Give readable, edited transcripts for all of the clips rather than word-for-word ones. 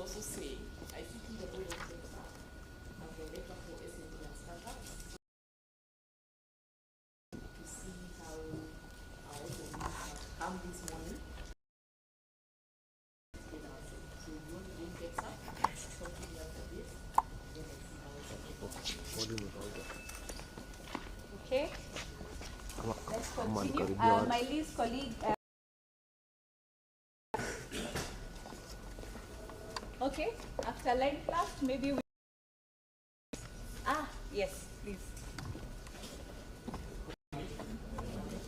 also say, I think in the way of things are, I'm the director for SME and startups, to see how our SMEs have come this morning. So you want to get up, talk to me after this, then I see how it's okay. Let's continue. My least colleague. Okay, after line class, maybe we. Yes, please.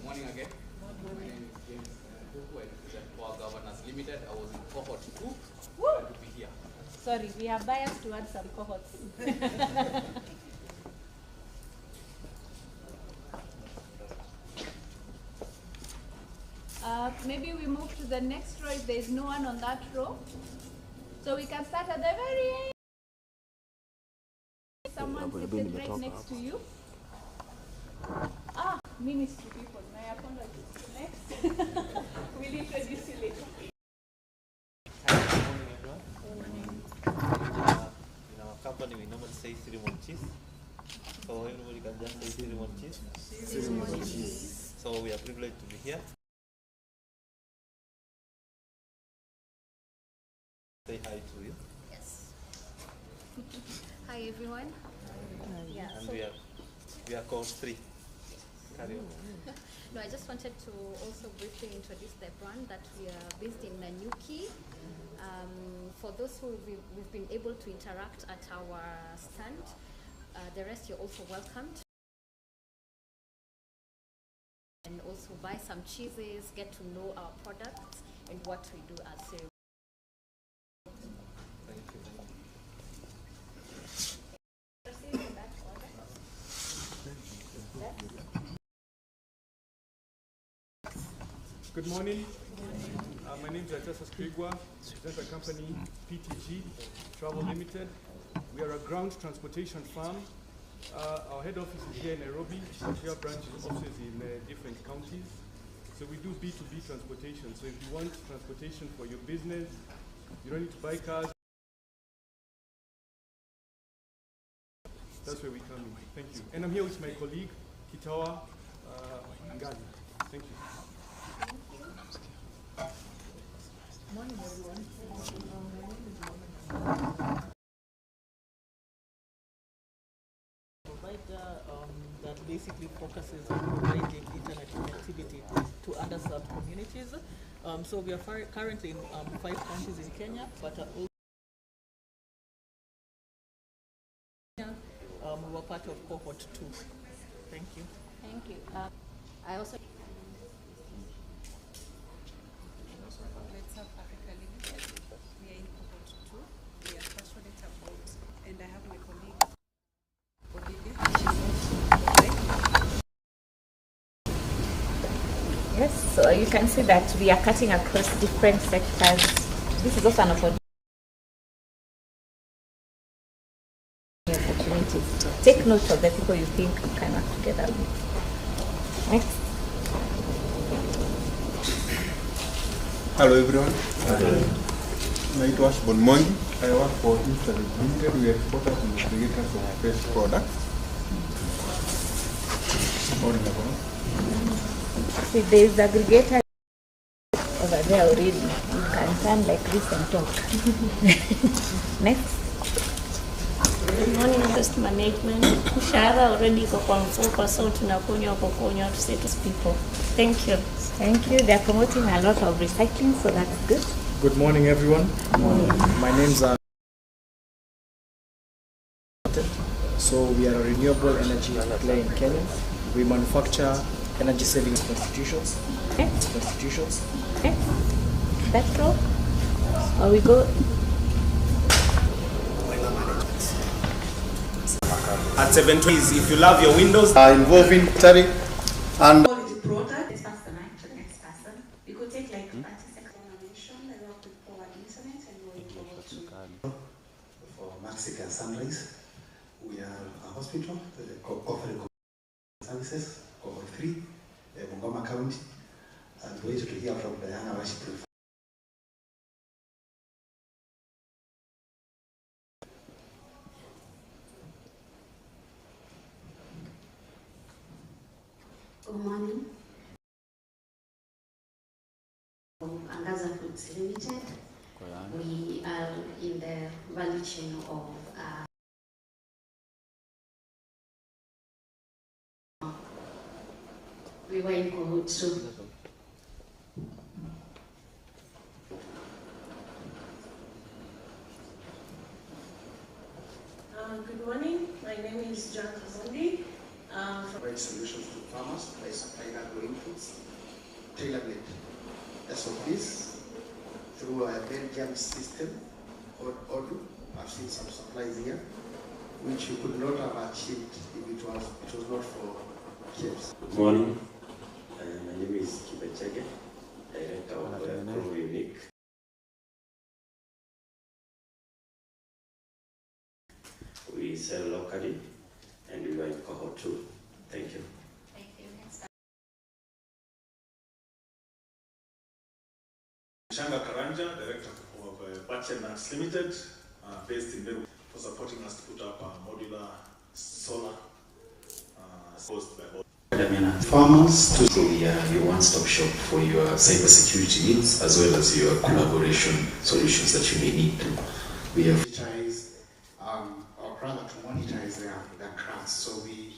Morning again. My name is James Kuku. I represent Power Governors Limited. I was in cohort 2. Glad to be here. Sorry, we are biased towards some cohorts. Maybe we move to the next row if there is no one on that row. So we can start at the very end. Someone seated right next to you. Ministry people, my apologies. Next. We'll introduce you later. Hi, good morning everyone. Good morning. In our company we normally say cinnamon cheese. So everybody can just say cinnamon cheese. Cinnamon cheese. So we are privileged to be here. Say hi to you. Yes. Hi everyone. And we are called 3. Carry on. No, I just wanted to also briefly introduce the brand that we are based in Nanyuki. For those who we've been able to interact at our stand, the rest you're also welcomed. And also buy some cheeses, get to know our products and what we do as a Good morning. My name is Atasa Skrigwa. I represent the company PTG Travel Limited. We are a ground transportation firm. Our head office is here in Nairobi. We have branches offices in different counties. So we do B2B transportation. So if you want transportation for your business, you don't need to buy cars. That's where we come in. Thank you. And I'm here with my colleague, Kitawa Ngali. Thank you. Morning, everyone. Provider that basically focuses on providing internet connectivity to underserved communities. So we are currently in 5 counties in Kenya, but also we were part of cohort 2. Thank you. Thank you. I also We are in cohort 2. We are passionate about, and I have my colleague Olivia. Yes, so you can see that we are cutting across different sectors. This is also an opportunity. Take note of the people you think you can work together with. Next. Hello everyone. Naitwa Ashbon Mongi. I work for Internet Limited. We export and creators of fresh products. See, there is the aggregator over there already. You can turn like this and talk. Next. Good morning, Best Management. Mshahara already iko kwa mfuko, so tunakunywa to say to people. Thank you. Thank you. They are promoting a lot of recycling, so that's good. Good morning, everyone. Good morning. My name's So we are a renewable energy player in Kenya. We manufacture energy saving constitutions. Okay. Okay. That's all. Or we go. At 7 days, if you love your windows, involving tariff and product. Let's pass the mic to the next person. We could take like 30 seconds. I work with Power Internet and going forward to for Mexican Sunrise. We are a hospital offering services over 3 Bungoma County, and wait to hear from Diana Washi. Good morning. Angaza Foods Limited. We are in the value chain of we were in cohort 2. Good morning. My name is John Kazundi. Provide solutions to farmers by supplying agro inputs, tailor-made SOPs through a Belgium system called ODU. I've seen some supplies here, which you could not have achieved if it was not for Kiep. Good morning. My name is Kiep, Director of Pro Unique. We sell locally and we are in cohort 2. Thank you. Thank you. Shanga Karanja, Director of Bache Nuts Limited, based in Meru, for supporting us to put up a modular solar post by farmers to your one-stop shop for your cybersecurity needs as well as your collaboration solutions that you may need to. We have or rather to monetize their crafts. So we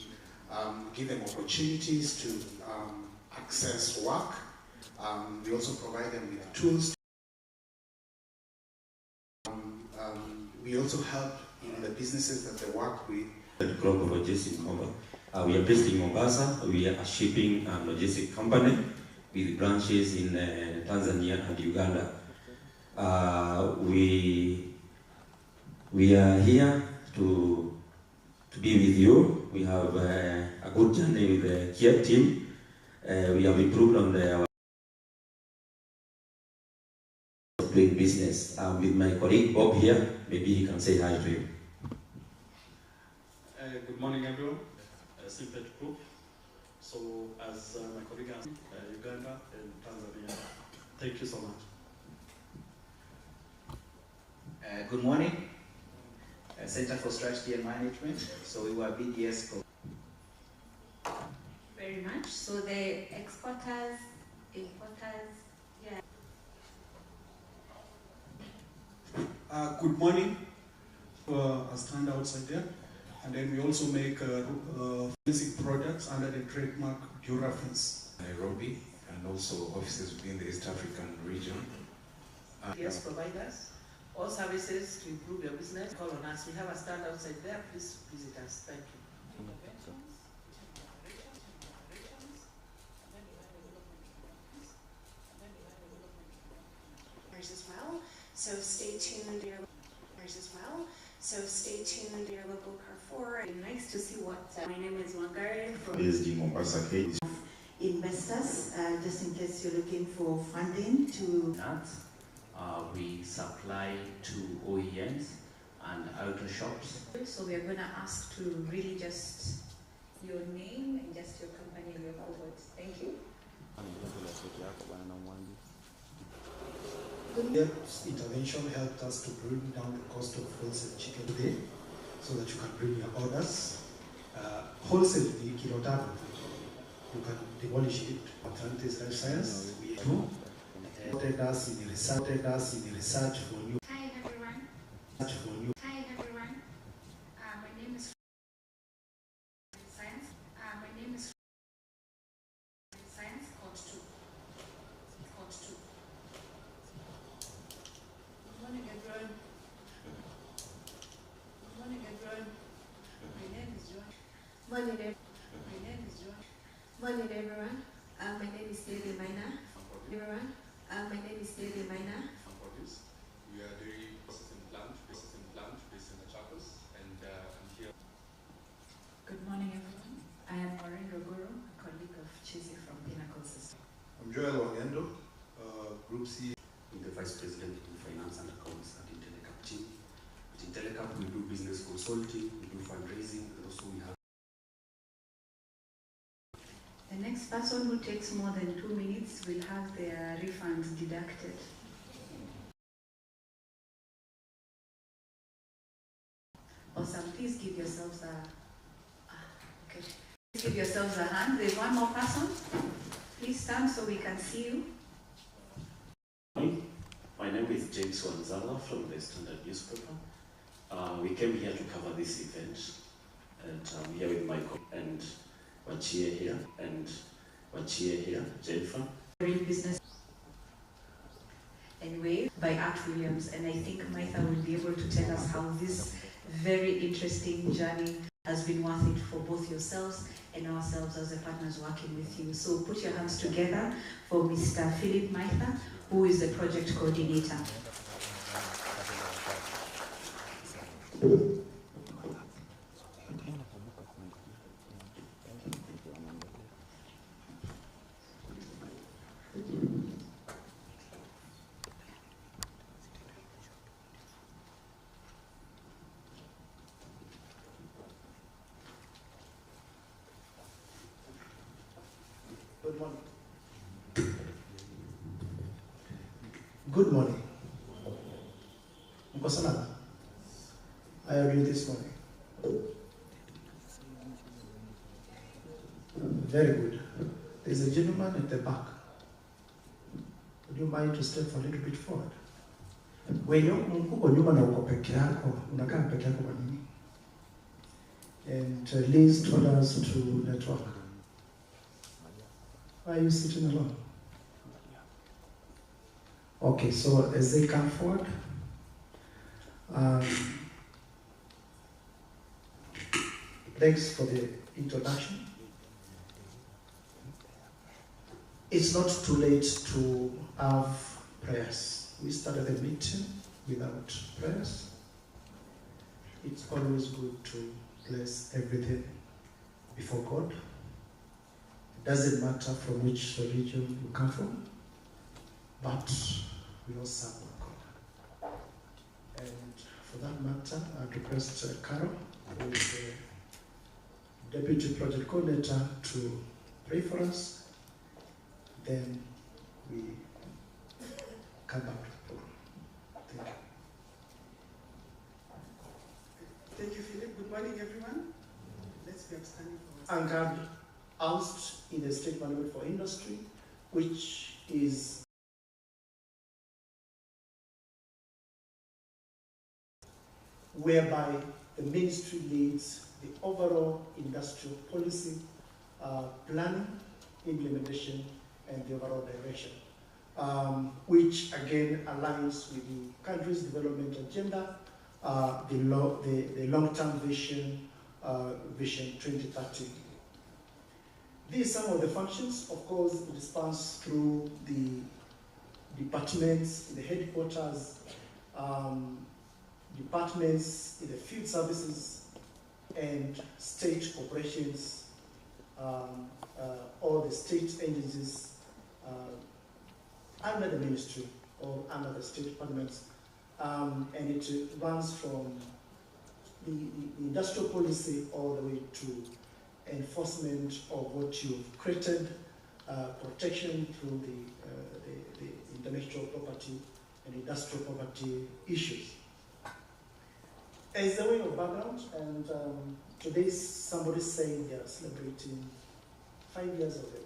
give them opportunities to access work. We also provide them with tools. We also help the businesses that they work with. Global Logistics in Mombasa. We are based in Mombasa. We are a shipping and logistics company with branches in Tanzania and Uganda. We are here to be with you. We have a good journey with the Kiep team. We have improved on our doing business. With my colleague Bob here, maybe he can say hi to you. Good morning, everyone. Simpet Group. So, as my colleague asked, Uganda and Tanzania. Thank you so much. Good morning. Center for Strategy and Management. So we were BDS. Very much. So the exporters, importers, yeah. Good morning. I stand outside there. And then we also make basic products under the trademark Durafence. Nairobi and also offices within the East African region. Yes, providers, all services to improve your business, call on us. We have a stand outside there. Please visit us. Thank you. As well. So stay tuned as well. So stay tuned to your local Carrefour. Nice to see what my name is Wangari from Based in Mombasa, Kenya. Investors, just in case you're looking for funding to nuts. We supply to OEMs and auto shops. So we are going to ask to really just your name and just your company and your cohort. Thank you. Kiep's intervention helped us to bring down the cost of wholesale chicken today, so that you can bring your orders. Wholesale kilo tano, you can demolish it. Alternative life science, we do. Supported us in the research for new. Hi everyone. Hi everyone. My name is Science. My name is Science Code 2. Code 2. Good morning everyone. Good morning everyone. My name is Joan. Morning everyone. My name is Joan. Morning everyone. My name is David Minor. Everyone. My name is David Minor. We are dairy processing plant based in the Chacos, and I'm here. Good morning everyone. I am Maureen Rogoro, a colleague of Chizzy from Pinnacle System. I'm Joel Wangendo, Group C. I'm the Vice President in Finance and Accounts at Intelecap team. At Intelecap, we do business consulting, we do fundraising, and also we have. The next person who takes more than 2 minutes will have their refunds deducted. Awesome. Please give yourselves a... okay. Give yourselves a hand. There's one more person. Please stand so we can see you. My name is James Wanzala from the Standard newspaper. We came here to cover this event, and I'm here with my and Wachie here, Jennifer. Business. Anyway, by Art Williams, and I think Martha will be able to tell us how this very interesting journey has been worth it for both yourselves and ourselves as the partners working with you. So put your hands together for Mr. Philip Martha, who is the project coordinator. Good morning. Good morning. Mko salama? How are you this morning? Very good. There's a gentleman at the back. Would you mind to step a little bit forward? When uko nyuma na uko peke yako, unakaa peke yako kwa nini? And Liz told us to network. Why are you sitting alone? Okay, so as they come forward, thanks for the introduction. It's not too late to have prayers. We started the meeting without prayers. It's always good to place everything before God. It doesn't matter from which religion you come from, but we all serve one God. And for that matter, I request Carol, who is the Deputy Project Coordinator, to pray for us. Then we come back to the program. Thank you. Thank you, Philip. Good morning, everyone. Let's be upstanding for us. Anchored housed in the State Management for Industry, which is whereby the ministry leads the overall industrial policy, planning, implementation, and the overall direction, which again aligns with the country's development agenda, the long-term vision, Vision 2030. These are some of the functions. Of course, it spans through the departments, the headquarters, departments in the field services, and state corporations, all the state agencies under the ministry or under the state departments. And it runs from the industrial policy all the way to enforcement of what you've created, protection through the intellectual property and industrial property issues. As a way of background, and today somebody's saying they are celebrating 5 years of their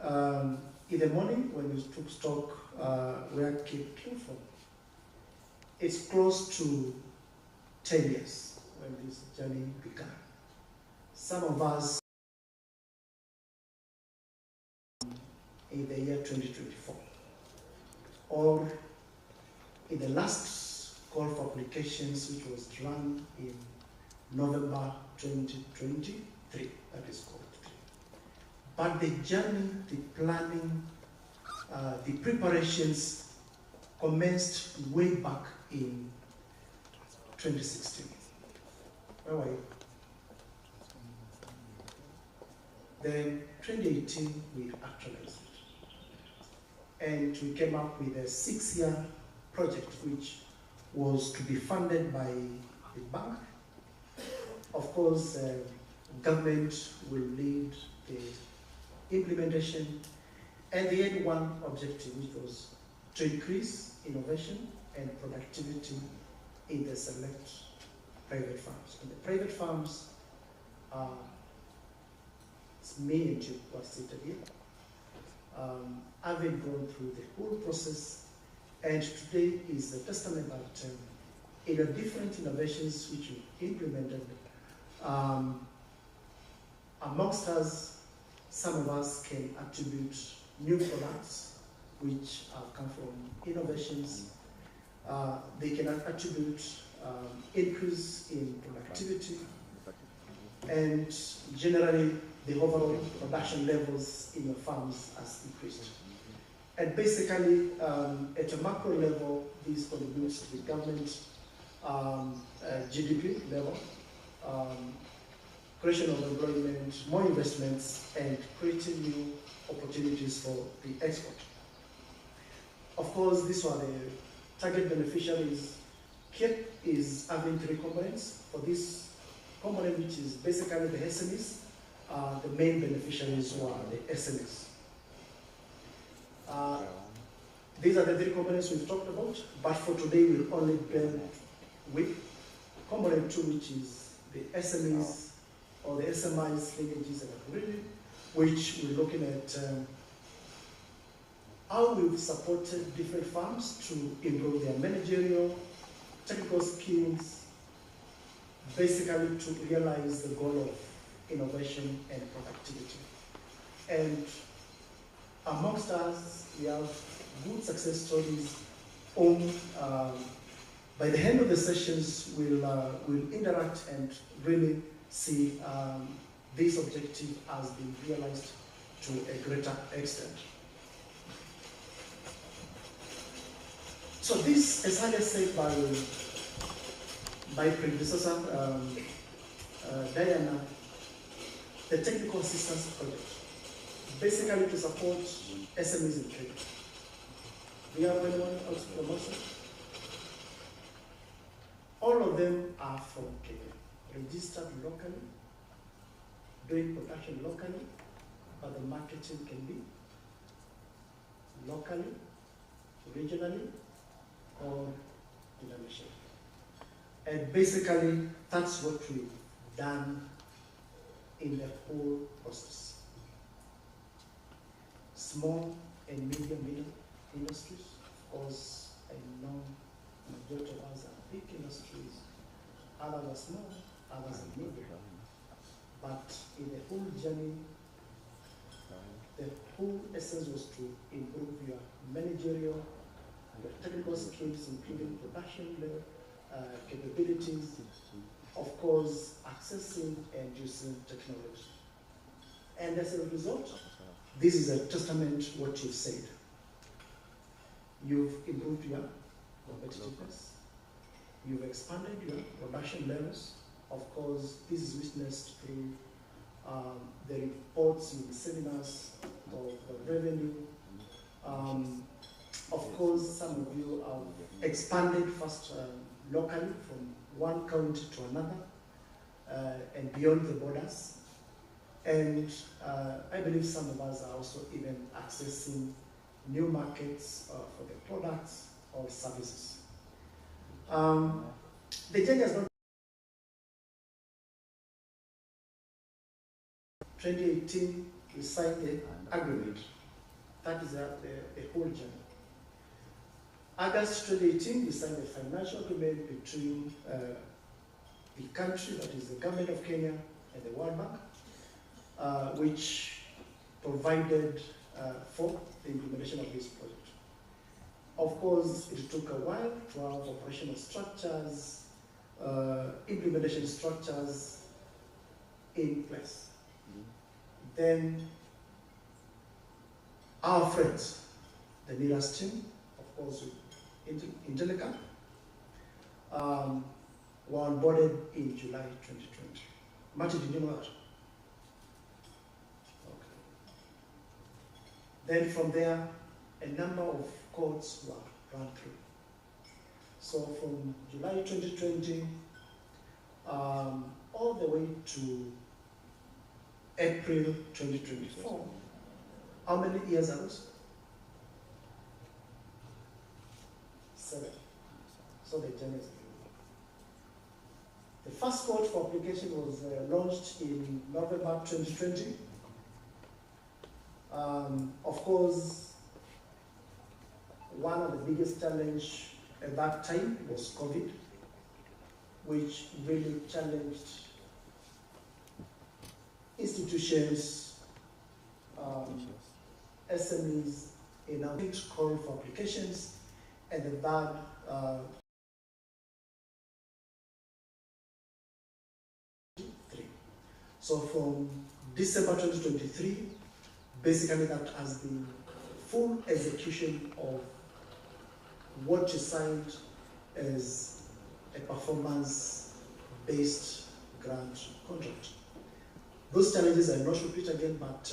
journey. In the morning, when we took stock where Kiep came from, it's close to 10 years when this journey began. Some of us in the year 2024, or in the last call for applications, which was run in November 2023, that is called. But the journey, the planning, the preparations commenced way back in 2016. Where were you? Then 2018, we actualized it. And we came up with a 6-year project, which was to be funded by the bank. Of course, government will lead the implementation, and they had one objective, which was to increase innovation and productivity in the select private firms. And the private firms it's me and you who are seated here. Having gone through the whole process, and today is the testament that in the different innovations which we implemented, amongst us, some of us can attribute new products which have come from innovations. They can attribute increase in productivity, and generally the overall production levels in your farms has increased. And basically, at a macro level, this contributes to the government GDP level, creation of employment, more investments, and creating new opportunities for the export. Of course, these were the target beneficiaries. Kiep is having 3 components. For this component, which is basically the SMEs, the main beneficiaries were the SMEs. These are the 3 components we've talked about, but for today we'll only deal with component 2, which is the SMEs or the SMIs linkages and algorithm, which we're looking at how we've supported different farms to improve their managerial, technical skills, basically to realize the goal of innovation and productivity. And amongst us, we have good success stories on, by the end of the sessions, we'll interact and really see this objective has been realized to a greater extent. So this, as I said by predecessor, Diana, the technical assistance project, basically to support SMEs in trade. Do you have anyone else promotion? All of them are from Kenya, registered locally, doing production locally, but the marketing can be locally, regionally, or internationally. And basically, that's what we've done in the whole process. Small and medium industries, of course, I know majority of us are big industries, others are small, others are medium. But in the whole journey, the whole essence was to improve your managerial and technical skills, including production level, capabilities, of course, accessing and using technology. And as a result, this is a testament to what you've said. You've improved your competitiveness. You've expanded your production levels. Of course, this is witnessed through the reports in the seminars of revenue. Of course, some of you have expanded first locally from one county to another and beyond the borders. And I believe some of us are also even accessing new markets for the products or services. The journey has not 2018, we signed the agreement. That is the whole journey. August 2018, we signed a financial agreement between the country, that is the government of Kenya, and the World Bank, which provided for the implementation of this project. Of course, it took a while to have operational structures, implementation structures in place. Then our friends, the NIRAS team, of course, Intellicam, were onboarded in July 2020. Martin, did you know that? Okay. Then from there, a number of codes were run through. So from July 2020 all the way to April 2024, how many years are those? 7. So the journey is the first code for application was launched in November 2020, Of course, one of the biggest challenges at that time was COVID, which really challenged institutions, SMEs in our call for applications, and the third So from December 2023, basically that has been full execution of what you signed as a performance-based grant contract. Those challenges I will not repeat again, but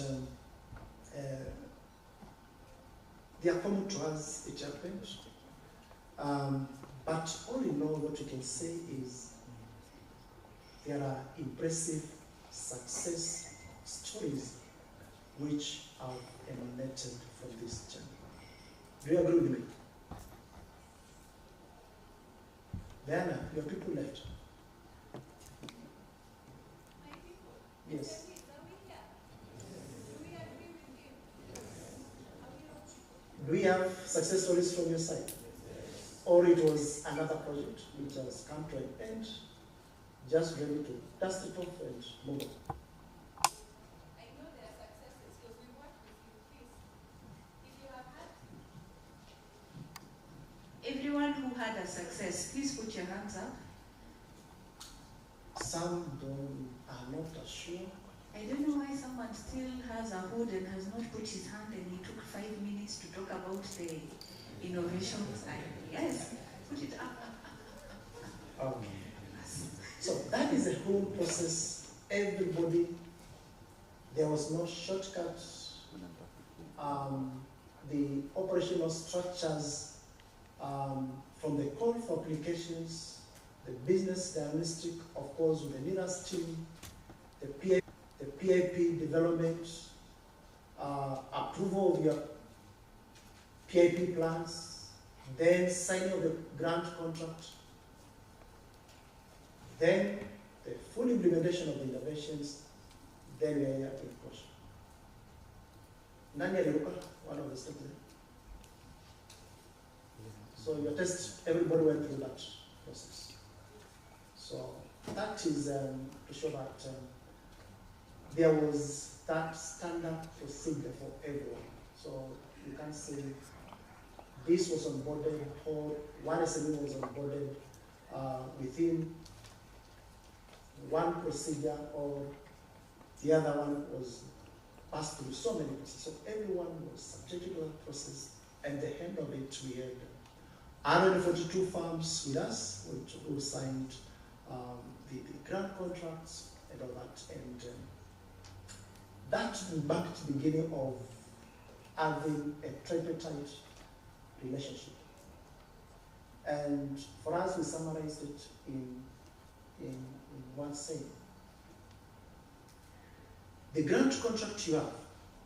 they are common to us, it happens. But all in all, what you can say is there are impressive success stories which have emanated from this journey. Do you agree with me? Diana, your people left. Yes. Do we have success stories from your side? Or it was another project which has come to an end, just ready to dust it off and move on? Everyone who had a success, please put your hands up. Some are not as sure. I don't know why someone still has a hood and has not put his hand, and he took 5 minutes to talk about the innovations. Yes, put it up. Okay. So that is a whole process. Everybody, there was no shortcut. The operational structures from the call for applications, the business diagnostic, of course, with the leaders team, the PIP development, approval of your PIP plans, then signing of the grant contract, then the full implementation of the interventions, then we are here in course. Nani aliruka? One of the steps there. So your test, everybody went through that process. So that is to show that there was that standard procedure for everyone. So you can't say this was onboarded or one SME was onboarded within one procedure or the other one was passed through so many processes. So everyone was subjected to that process, and at the end of it we had 142 firms with us, who signed the grant contracts and all that. And that marked the beginning of having a tripartite relationship. And for us, we summarized it in one saying. The grant contract you have,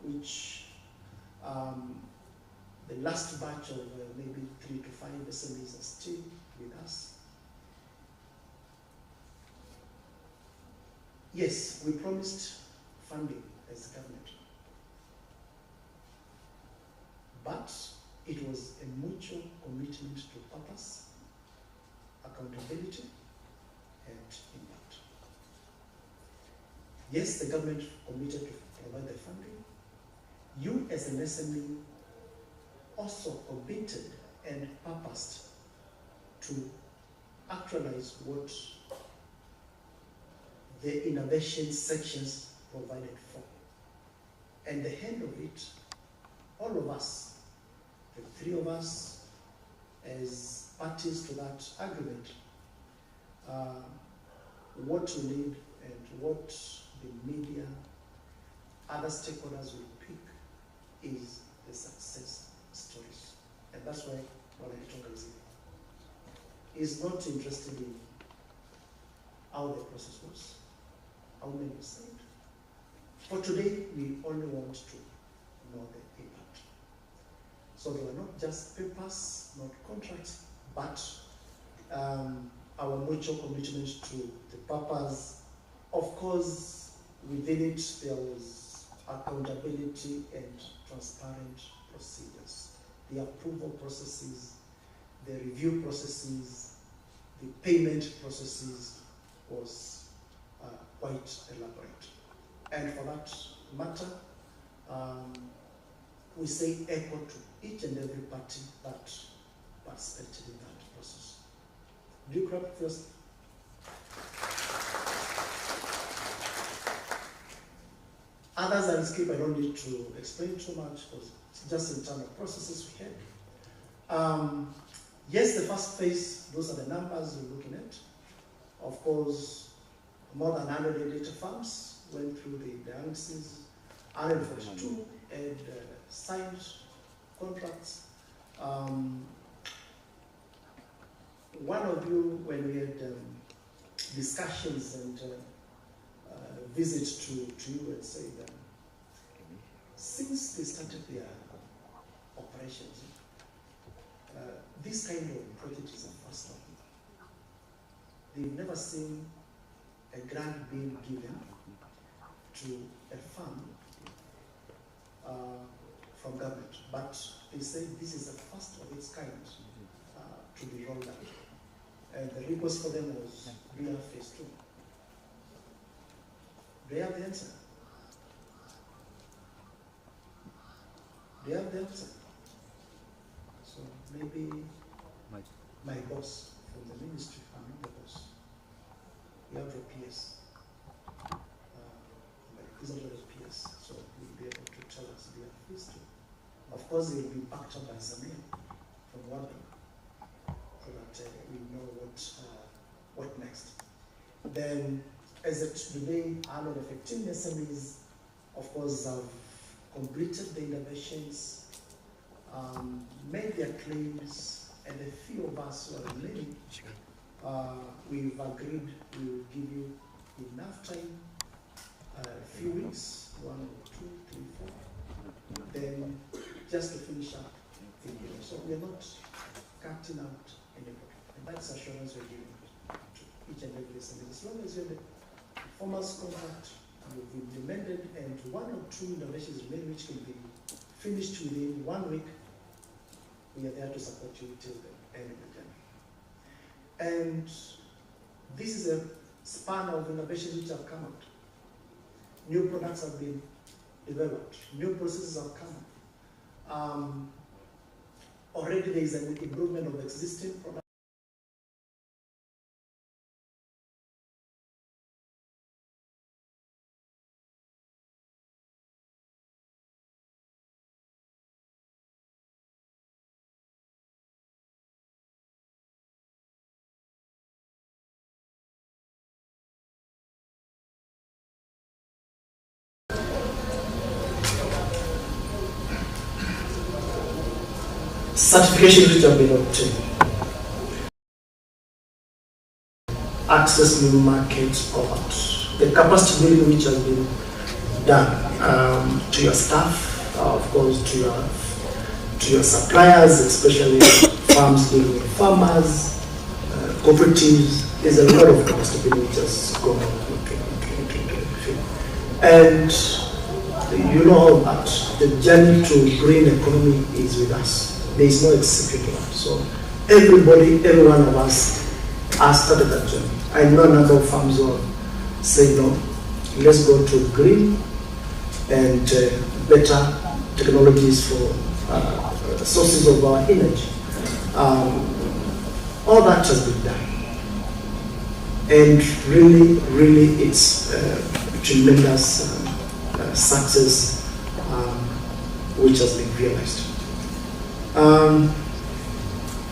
which the last batch of maybe 3 to 5 SMEs are still with us. Yes, we promised funding as government, but it was a mutual commitment to purpose, accountability, and impact. Yes, the government committed to provide the funding. You as an SME also committed and purposed to actualize what the innovation sections provided for. And the end of it, all of us, the 3 of us, as parties to that agreement, what we need and what the media, other stakeholders will pick is the success stories. And that's why what I talk is not interested in how the process was, how many were signed. For today, we only want to know the impact. So they were not just papers, not contracts, but our mutual commitment to the purpose. Of course, within it, there was accountability and transparent procedures. The approval processes, the review processes, the payment processes was quite elaborate. And for that matter, we say echo to each and every party that participated in that process. Do you clap first? Others I'll skip, I don't need to explain too much because it's just internal processes we had. Yes, the first phase, those are the numbers we're looking at. Of course, more than 180 farms went through the dialysis, 142 had signed contracts. One of you, when we had discussions and visits to you, and say that since they started their operations, this kind of project is a first one. They've never seen a grant being given to a farm from government, but they say this is the first of its kind to be rolled out. And the request for them was via phase 2. Do you have the answer? Do you have the answer? So maybe my boss from the ministry, I'm not the boss. We have the PS. But it isn't really PS, so he'll be able to tell us via phase 2. Of course, it will be backed up by Samir from Wanda, so that we know what next. Then, as of today, 115 SMEs, of course, have completed the interventions, made their claims, and a few of us who are remaining, we've agreed we will give you enough time, a few weeks, 1, 2, 3, 4, then just to finish up the year. So we're not cutting out anybody. And that's assurance we're giving to each and every SME. As long as you're the performance contract, you've implemented, and 1 or 2 innovations remain which can be finished within 1 week, we are there to support you till the end of the journey. And this is a span of innovations which have come out. New products have been developed. New processes have come. Already there is an improvement of existing products. Certifications which have been obtained. Access new markets covered. The capacity building which has been done to your staff, of course to your suppliers, especially farms dealing with farmers, cooperatives. There's a lot of capacity building which has gone on. And you know that the journey to green economy is with us. There is no executive. So everybody, every one of us has started that journey. I know a number of farms who have said no, let's go to green and better technologies for sources of our energy. All that has been done. And really, really it's tremendous success which has been realized.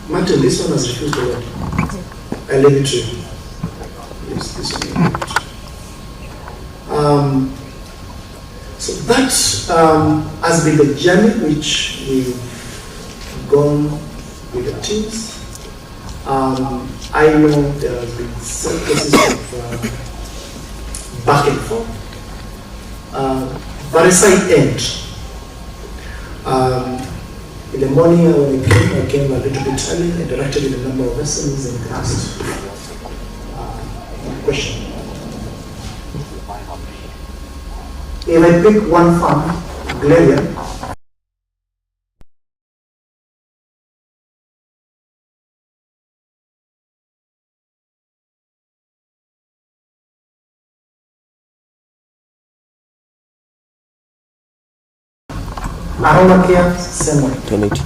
Martin, this one has refused the word. I leave it to you. Yes, this one. So that has been the journey which we've gone with the teams. I know there has been some cases of back and forth. But as I end, in the morning when I came a little bit early, I interacted with a number of SMEs and asked a question. If I pick one farm, Glarian, Aroma Care, same way. 280.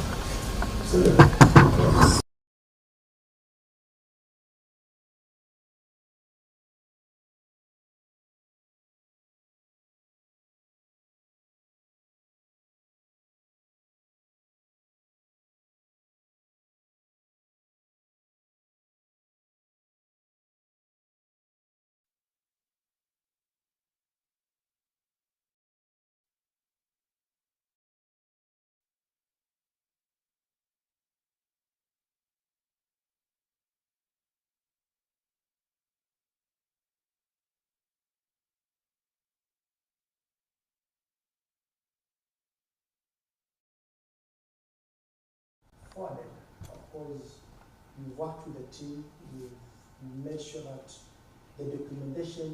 Forwarded. Of course, you worked with the team, you made sure that the documentation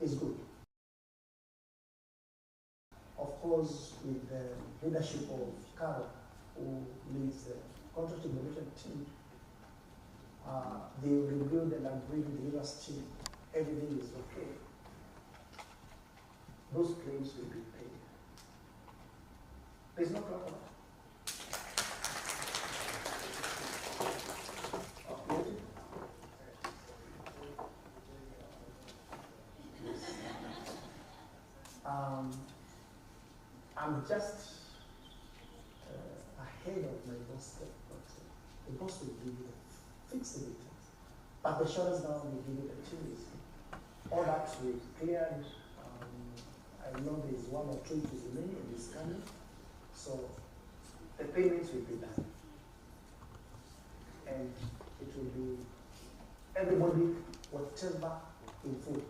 is good. Of course, with the leadership of Carol, who leads the contract implementation team, they reviewed and agreed with the leaders team. Everything is okay. Those claims will be paid. There's no problem. I'm just ahead of my boss, but the boss will give you the fixed details. But the shoulders now will give you the activities. All that we've cleared. I know there is 1 or 2 issues remaining in this scanning, so the payments will be done. And it will be everybody, whatever in full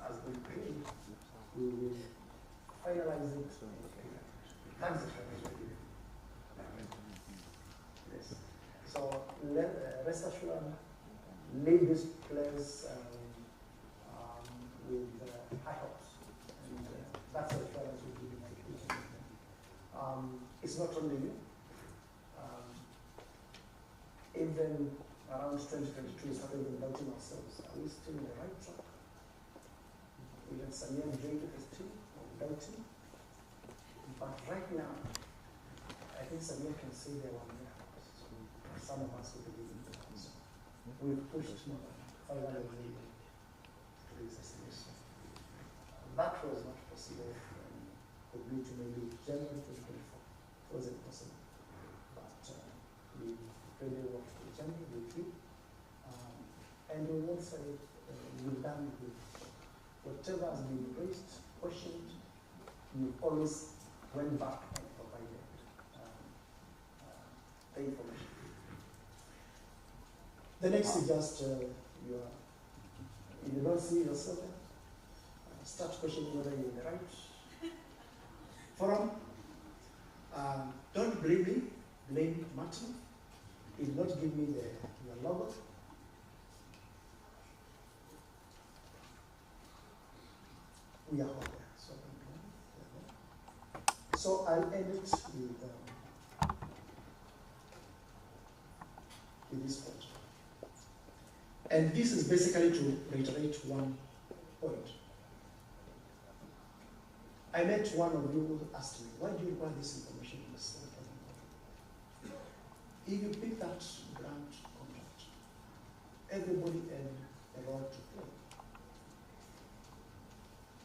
has been paid, we will finalize it. Thanks. Yes. So rest assured, leave this place with high hopes. And that's the assurance we give you. It's not only you. Even around 2022, we started doubting ourselves. Are we still in the right track? Even Samir joined his team, doubting. But right now, I think Samir can say there were miracles. Some of us will believe in miracles. We've pushed more than 500 million to this estimation. That was not possible for me to maybe January 2024. It wasn't possible. But we really worked with January with you. And we won't say we've done with whatever has been raised, questioned, you always went back and provided the information. The next is just you don't see yourself there, start questioning whether you're in the right forum. Don't blame me, blame Martin. He did not give me your logo. We are all there. So I'll end it with this point. And this is basically to reiterate one point. I met one of you who asked me, why do you require this information in this report? If you pick that grant contract, everybody had a role to play.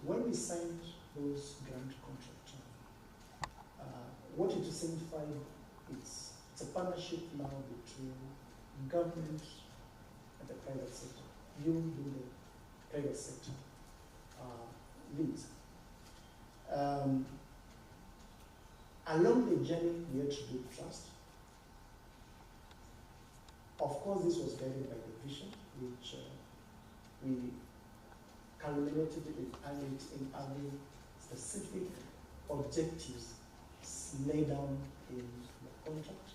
When we signed those grant contracts, what it signified, it's a partnership now between government and the private sector. You do the private sector leads. Along the journey, we had to build trust. Of course, this was guided by the vision, which we culminated with in having specific objectives laid down in the contract,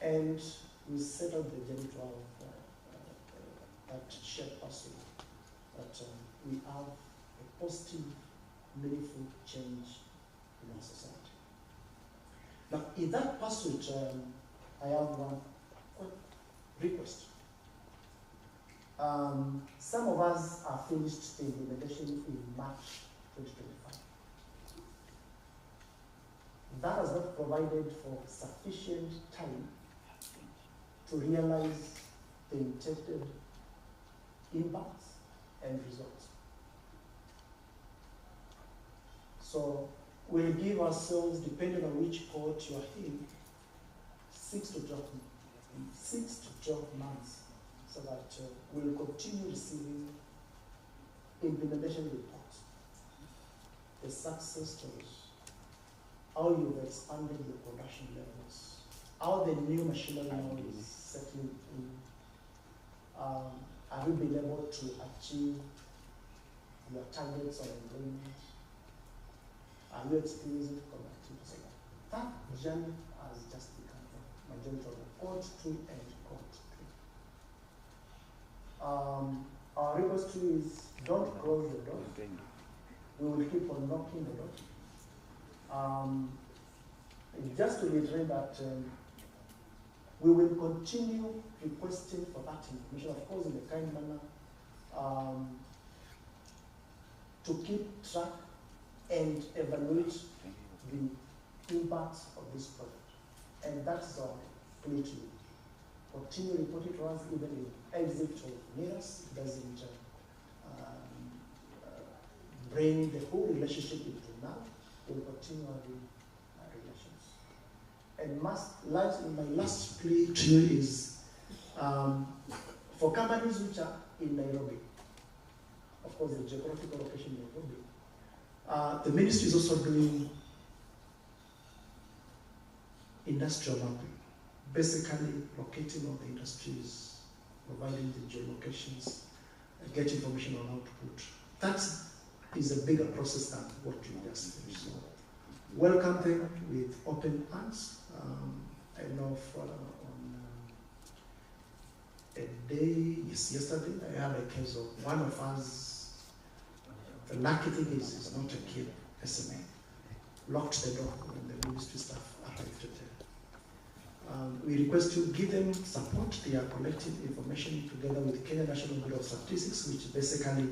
and we set out the journey to have that shared pursuit that we have a positive, meaningful change in our society. Now, in that pursuit, I have one quick request. Some of us are finished the implementation in March 2025. That has not provided for sufficient time to realize the intended impacts and results. So we'll give ourselves, depending on which cohort you are in, 6 to 12 months, so that we'll continue receiving implementation reports, the success stories, how you've expanded your production levels, how the new machinery now is settling in. Have you been able to achieve your targets on employment? Are you experiencing productivity? So that journey has just become the majority of the cohort 2 and cohort 3. Our request to you is don't close the door. We will keep on knocking the door. Just to reiterate that we will continue requesting for that information, of course, in a kind manner, to keep track and evaluate the impact of this project. And that's our plea to you. Continue reporting to us even in exit of mirrors. It doesn't bring the whole relationship into now. We'll continue having relations. And my last plea to you is for companies which are in Nairobi, of course, the geographical location in Nairobi, the ministry is also doing industrial mapping, basically locating all the industries, providing the geolocations, get information on output. That is a bigger process than what you just finished. So welcome them with open arms. I know on a day, yesterday, I had a case of one of us. The lucky thing is it's not a Kiep SMA. Locked the door when the ministry staff arrived there. We request you give them support. They are collecting information together with Kenya National Bureau of Statistics, which basically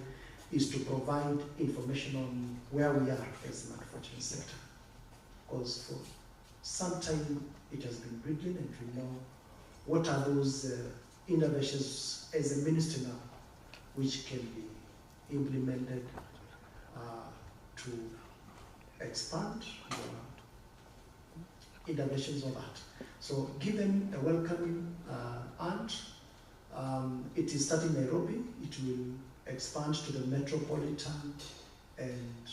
is to provide information on where we are as a manufacturing sector. Because for some time it has been dwindling, and we know what are those innovations as a ministry now which can be implemented to expand innovations on that. So give them a welcoming hand. It is starting in Nairobi. It will expand to the metropolitan, and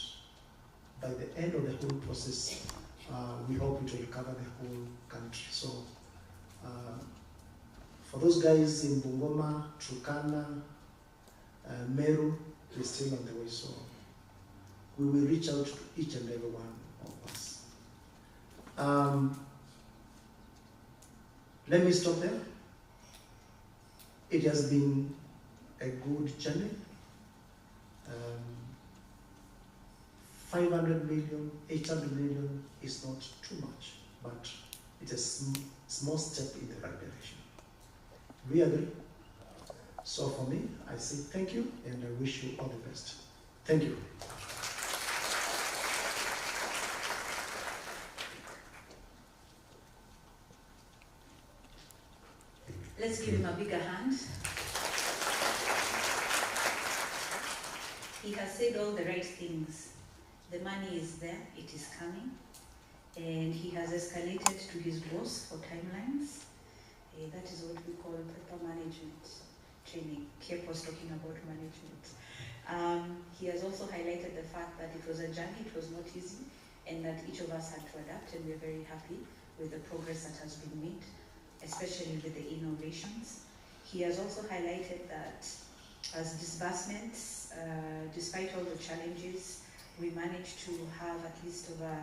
by the end of the whole process, we hope it will cover the whole country. So for those guys in Bungoma, Turkana, Meru, we're still on the way. So we will reach out to each and every one of us. Let me stop there. It has been a good journey. 500 million, 800 million is not too much, but it's a small step in the right direction. We agree. So for me, I say thank you, and I wish you all the best. Thank you. Let's give him a bigger hand. He has said all the right things. The money is there, it is coming, and he has escalated to his boss for timelines. That is what we call proper management training. Kiep was talking about management. He has also highlighted the fact that it was a journey, it was not easy, and that each of us had to adapt, and we're very happy with the progress that has been made, especially with the innovations. He has also highlighted that as disbursements, despite all the challenges, we managed to have at least over,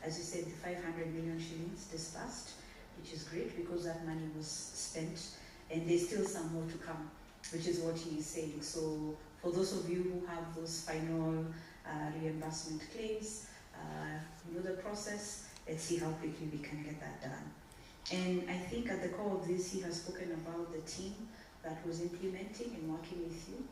as you said, the 500 million shillings disbursed, which is great because that money was spent, and there's still some more to come, which is what he is saying. So For those of you who have those final reimbursement claims, you know the process. Let's see how quickly we can get that done. And I think at the core of this, he has spoken about the team that was implementing and working with you.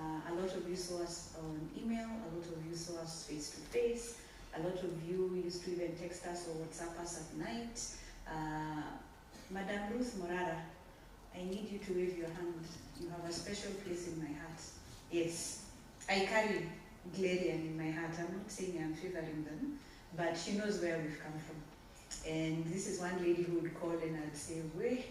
A lot of you saw us on email, a lot of you saw us face to face, a lot of you used to even text us or WhatsApp us at night. Madam Ruth Morara, I need you to wave your hand. You have a special place in my heart. Yes, I carry Glarian in my heart. I'm not saying I'm favoring them, but she knows where we've come from. And this is one lady who would call and I'd say, wait,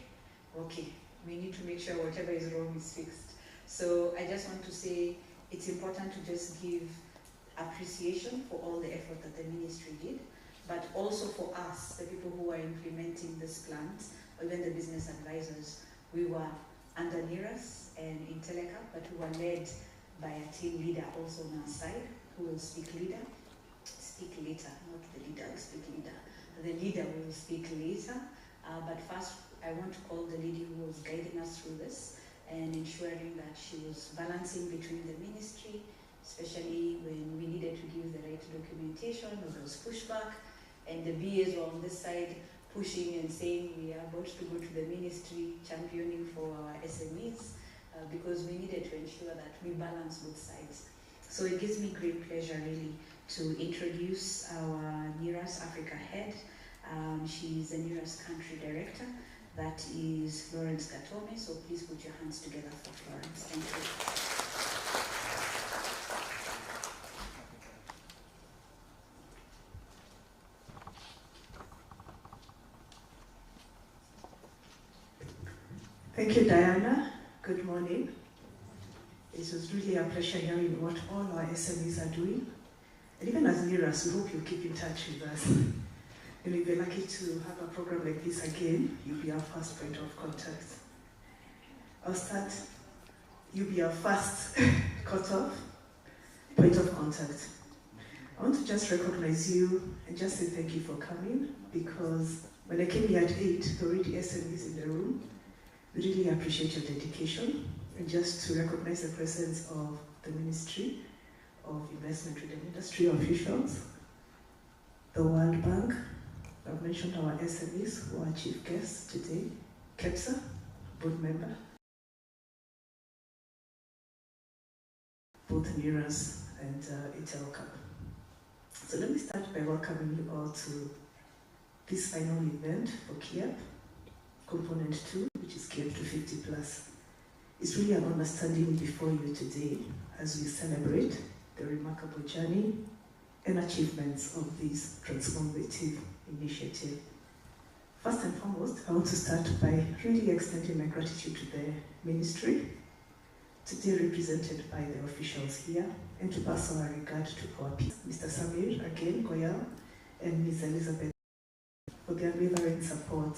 okay, we need to make sure whatever is wrong is fixed. So I just want to say it's important to just give appreciation for all the effort that the ministry did, but also for us, the people who are implementing this plant, or even the business advisors. We were under NIRAS and in Telecap, but we were led by a team leader also on our side, who will speak later, not the leader, will speak leader. The leader will speak later, but first I want to call the lady who was guiding us through this and ensuring that she was balancing between the ministry, especially when we needed to give the right documentation or there was pushback, and the BAs were on this side pushing and saying we are about to go to the ministry championing for our SMEs because we needed to ensure that we balance both sides. So it gives me great pleasure really to introduce our NIRAS Africa head. She's the NIRAS country director. That is Florence Gatome, so please put your hands together for Florence. Thank you. Thank you, Diana. Good morning. It was really a pleasure hearing what all our SMEs are doing. And even as NIRAS, we hope you keep in touch with us. And if you're lucky to have a program like this again, you'll be our first point of contact. I'll start. You'll be our first cut-off point of contact. I want to just recognize you and just say thank you for coming, because when I came here at 8, there were already SMEs in the room. We really appreciate your dedication, and just to recognize the presence of the Ministry of Investment Trade and Industry officials, the World Bank. I've mentioned our SMEs who are chief guests today, KEPSA, board member, both NIRAS and Itelcap. So let me start by welcoming you all to this final event for Kiep, component 2, which is Kiep 250+. It's really an honor standing before you today as we celebrate the remarkable journey and achievements of this transformative initiative. First and foremost, I want to start by really extending my gratitude to the ministry, today represented by the officials here, and to pass our regard to our peers, Mr. Samir, again, Goyal, and Ms. Elizabeth, for their unwavering support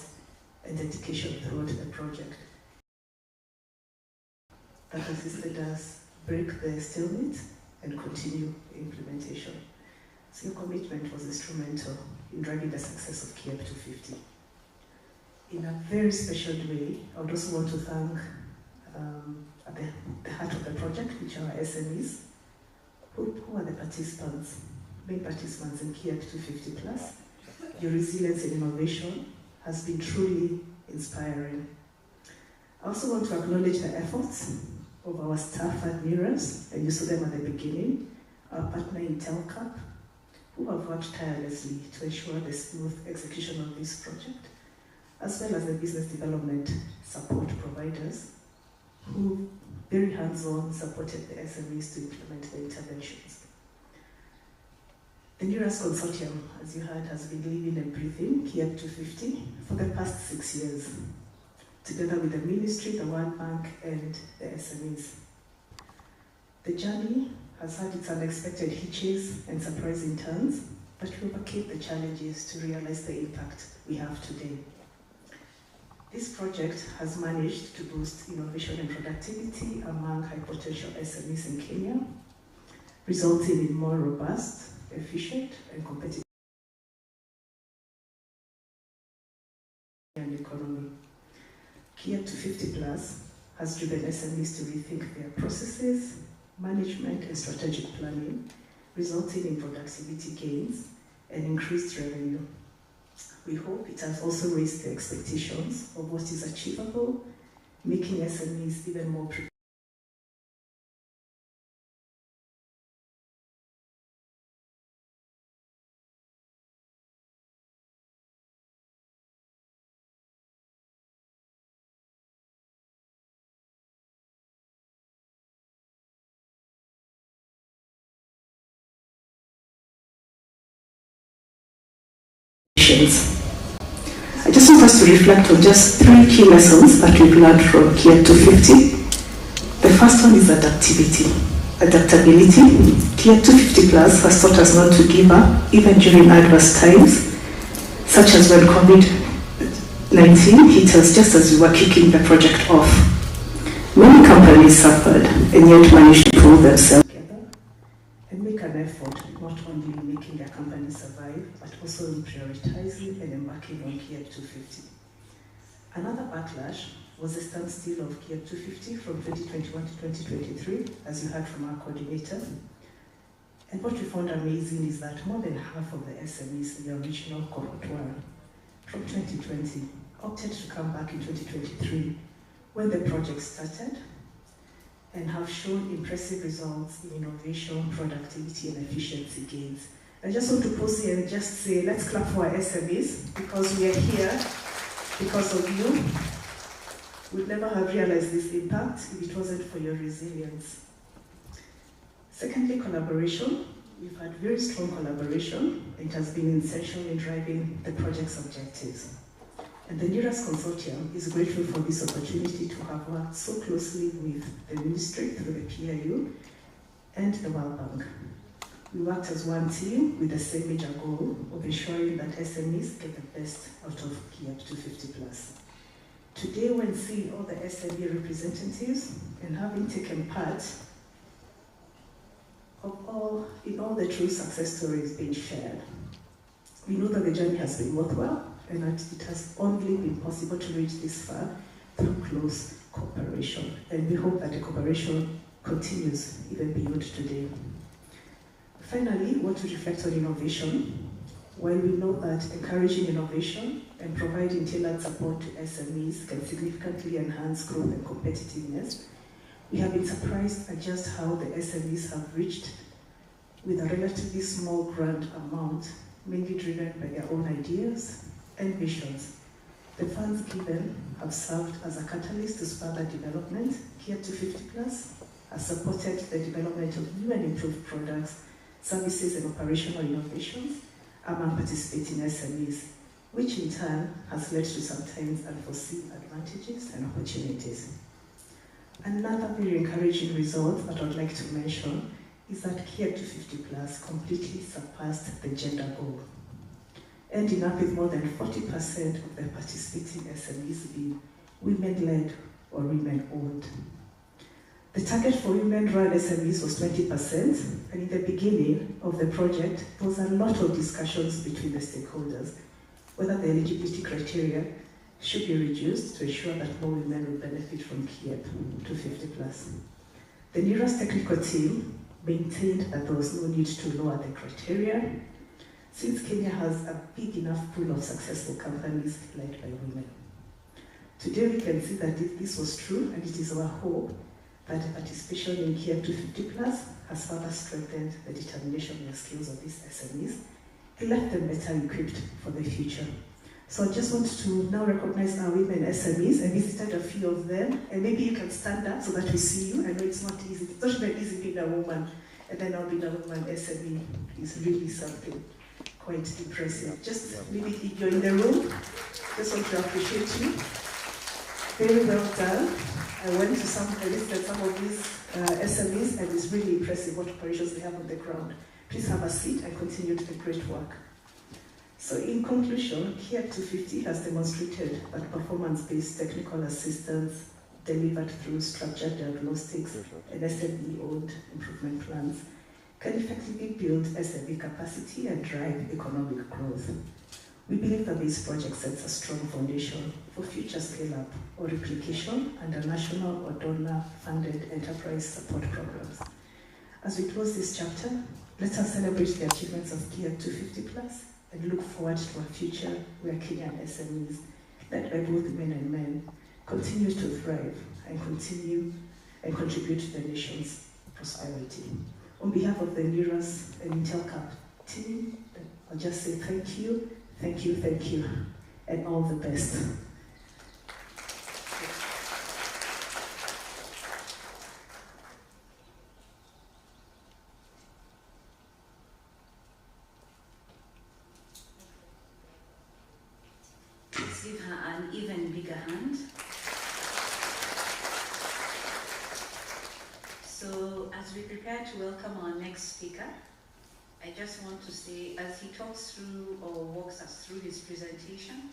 and dedication throughout the project that assisted us break the stalemate and continue implementation. So your commitment was instrumental in driving the success of Kiep 250. In a very special way, I would also want to thank at the heart of the project, which are SMEs, who are the participants, main participants in Kiep 250+. Your resilience and innovation has been truly inspiring. I also want to acknowledge the efforts of our staff at NIRAS, and you saw them at the beginning, our partner in Telcap, who have worked tirelessly to ensure the smooth execution of this project, as well as the business development support providers, who very hands-on supported the SMEs to implement the interventions. The NIRAS Consortium, as you heard, has been living and breathing Kiep 250 for the past 6 years, together with the Ministry, the World Bank, and the SMEs. The journey has had its unexpected hitches and surprising turns, but we overcame the challenges to realize the impact we have today. This project has managed to boost innovation and productivity among high-potential SMEs in Kenya, resulting in more robust, efficient, and competitive economy. Kiep 250+ has driven SMEs to rethink their processes, management and strategic planning, resulting in productivity gains and increased revenue. We hope it has also raised the expectations of what is achievable, making SMEs even more prepared. I just want us to reflect on just 3 key lessons that we've learned from Kiep 250. The first one is adaptability. Kiep 250 Plus has taught us not to give up, even during adverse times, such as when COVID-19 hit us just as we were kicking the project off. Many companies suffered and yet managed to pull themselves together and make an effort, not only in making their company survive, but also in prioritizing and embarking on Kiep 250. Another backlash was the standstill of Kiep 250 from 2021 to 2023, as you heard from our coordinator. And what we found amazing is that more than half of the SMEs in the original cohort 1 from 2020 opted to come back in 2023 when the project started, and have shown impressive results in innovation, productivity, and efficiency gains. I just want to pause here and just say, let's clap for our SMEs, because we are here because of you. We'd never have realized this impact if it wasn't for your resilience. Secondly, collaboration. We've had very strong collaboration. It has been essential in driving the project's objectives. And the NERAS Consortium is grateful for this opportunity to have worked so closely with the Ministry through the PIU and the World Bank. We worked as one team with the same major goal of ensuring that SMEs get the best out of Kiep 250 Plus. Today, when seeing all the SME representatives and having taken part in all the true success stories being shared, we know that the journey has been worthwhile and that it has only been possible to reach this far through close cooperation. And we hope that the cooperation continues even beyond today. Finally, we want to reflect on innovation. While we know that encouraging innovation and providing tailored support to SMEs can significantly enhance growth and competitiveness, we have been surprised at just how the SMEs have reached with a relatively small grant amount, mainly driven by their own ideas and visions. The funds given have served as a catalyst to spur the development. Kiep 250 Plus has supported the development of new and improved products, services, and operational innovations among participating SMEs, which in turn has led to sometimes unforeseen advantages and opportunities. Another very encouraging result that I would like to mention is that Kiep 250 Plus completely surpassed the gender goal, ending up with more than 40% of the participating SMEs being women-led or women-owned. The target for women-run SMEs was 20%, and in the beginning of the project, there was a lot of discussions between the stakeholders whether the eligibility criteria should be reduced to ensure that more women will benefit from Kiep 250 Plus. The NERAS technical team maintained that there was no need to lower the criteria, since Kenya has a big enough pool of successful companies led by women. Today we can see that this was true, and it is our hope that the participation in Kiep 250 Plus has further strengthened the determination and skills of these SMEs and left them better equipped for the future. So I just want to now recognize our women SMEs. I visited a few of them, and maybe you can stand up so that we see you. I know it's not easy. It's not very easy being a woman, and then now being a woman SME is really something quite impressive. Just maybe if you're in the room, just want to appreciate you. Very well done. I visited some of these SMEs, and it's really impressive what operations they have on the ground. Please have a seat and continue the great work. So in conclusion, Kiep 250 has demonstrated that performance-based technical assistance delivered through structured diagnostics and SME-owned improvement plans can effectively build SME capacity and drive economic growth. We believe that this project sets a strong foundation for future scale-up or replication under national or donor-funded enterprise support programs. As we close this chapter, let us celebrate the achievements of Kiep 250 plus and look forward to a future where Kenyan SMEs, led by both women and men, continue to thrive and continue and contribute to the nation's prosperity. On behalf of the Liras and Intelcap team, I'll just say thank you, thank you, thank you, and all the best. Let's give her an even bigger hand. So as we prepare to welcome our next speaker, I just want to say, as he talks through or walks us through his presentation,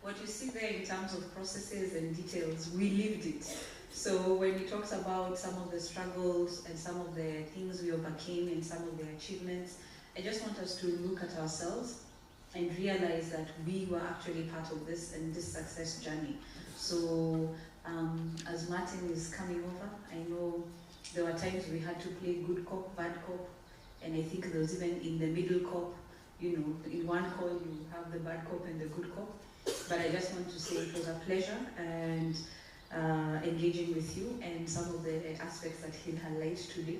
what you see there in terms of processes and details, we lived it. So when he talks about some of the struggles and some of the things we overcame and some of the achievements, I just want us to look at ourselves and realize that we were actually part of this and this success journey. So as Martin is coming over, I know there were times we had to play good cop, bad cop, and I think there was even in the middle cop, you know, in one call you have the bad cop and the good cop. But I just want to say it was a pleasure and engaging with you, and some of the aspects that he'll highlight today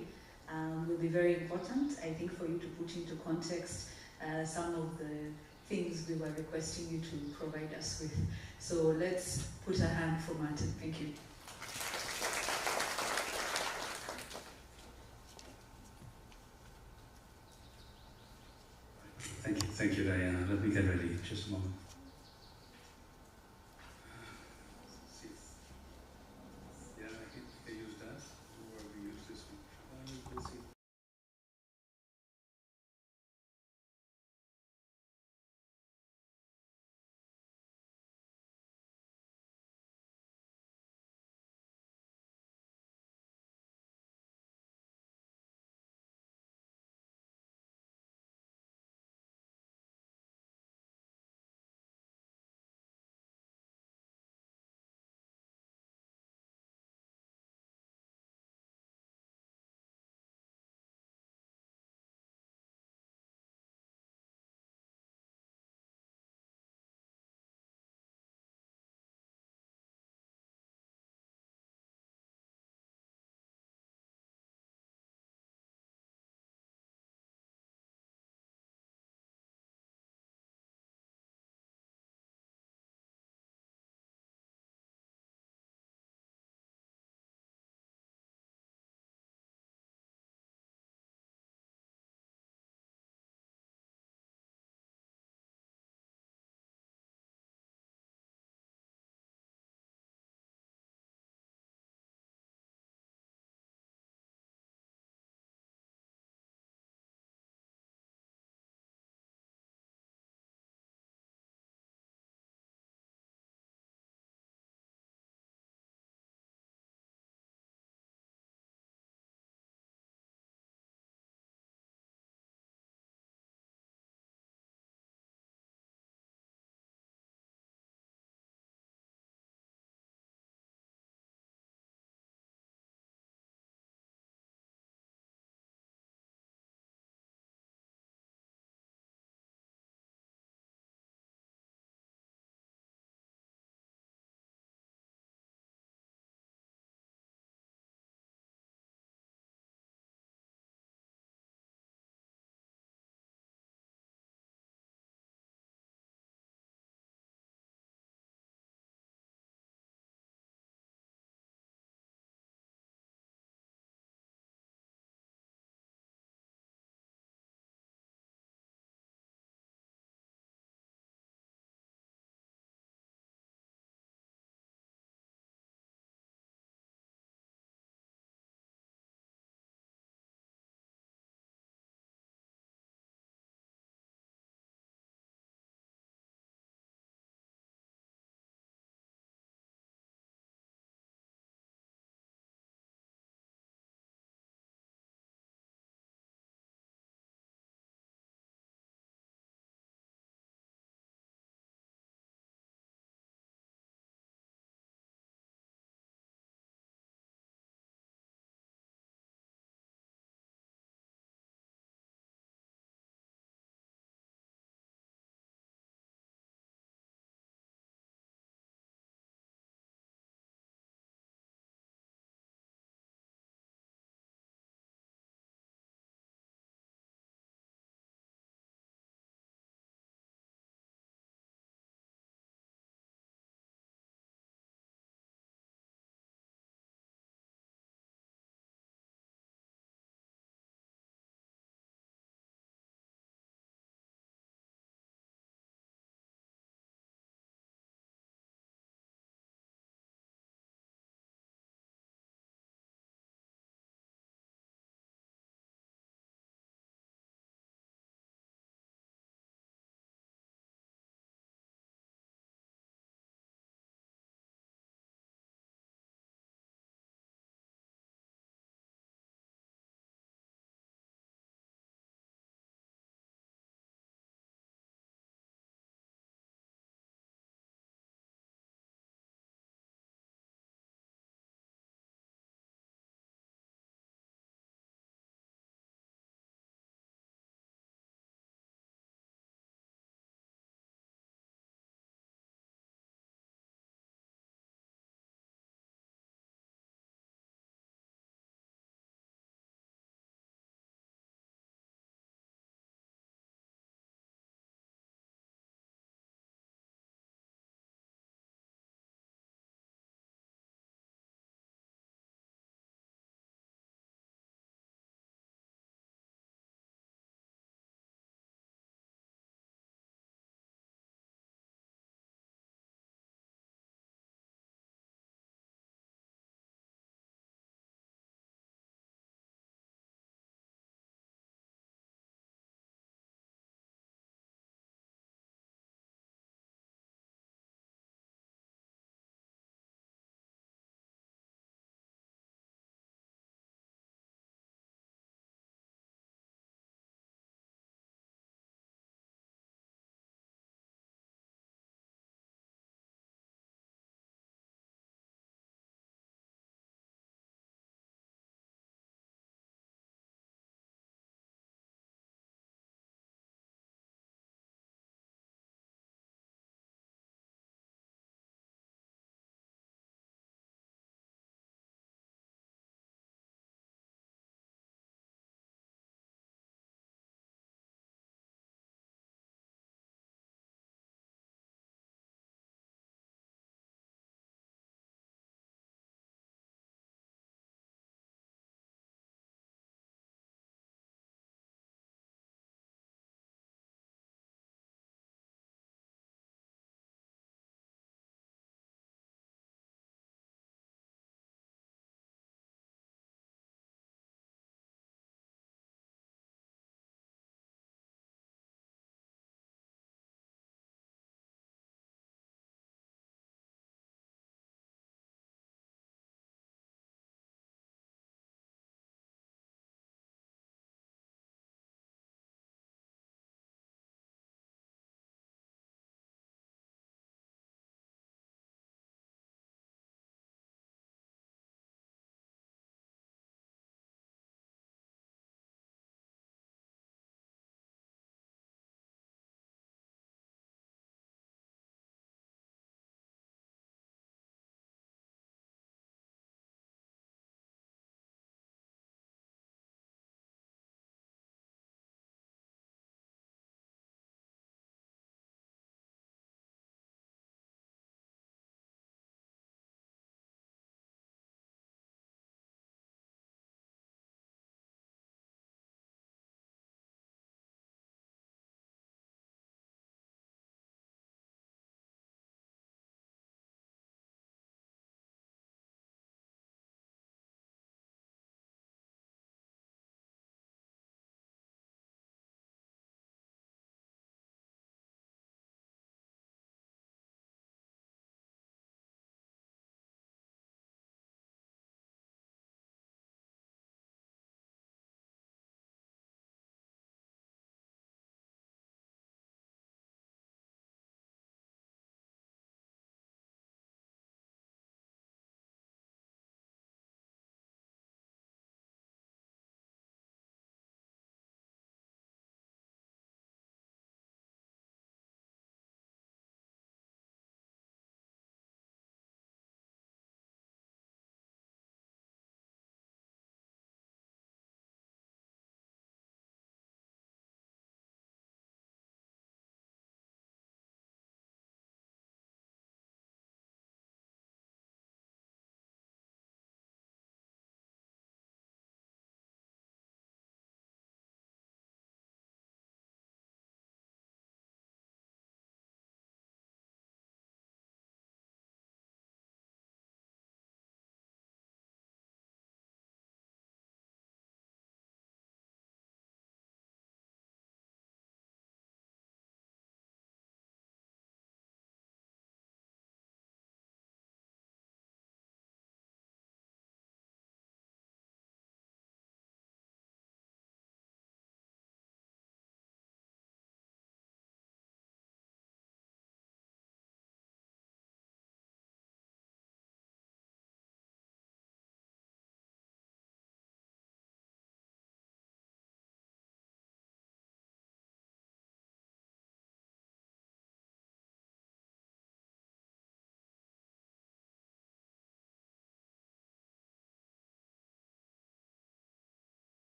will be very important, I think, for you to put into context some of the things we were requesting you to provide us with. So let's put a hand for Martin. Thank you. Thank you, Diana. Let me get ready. Just a moment.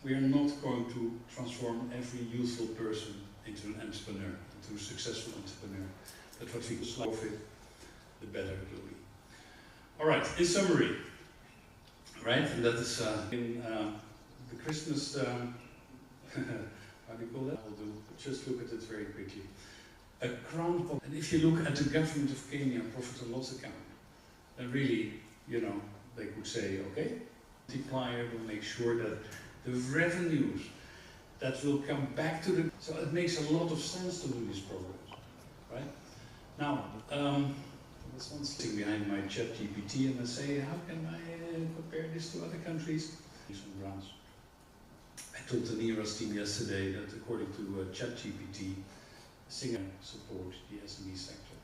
we are not going to transform every youthful person into an entrepreneur, into a successful entrepreneur. But what we can slow it, the better it will be. All right, in summary, right, and that is in the Christmas, how do you call that? I'll do, just look at it very quickly. A crown, and if you look at the government of Kenya profit and loss account, then really, you know, they could say, okay, multiplier will make sure that the revenues that will come back to the, so it makes a lot of sense to do these programs, right? Now, there's one thing behind my ChatGPT, and I say, how can I compare this to other countries? Some grants. I told the NERAS team yesterday that according to ChatGPT, Singer support the SME sector.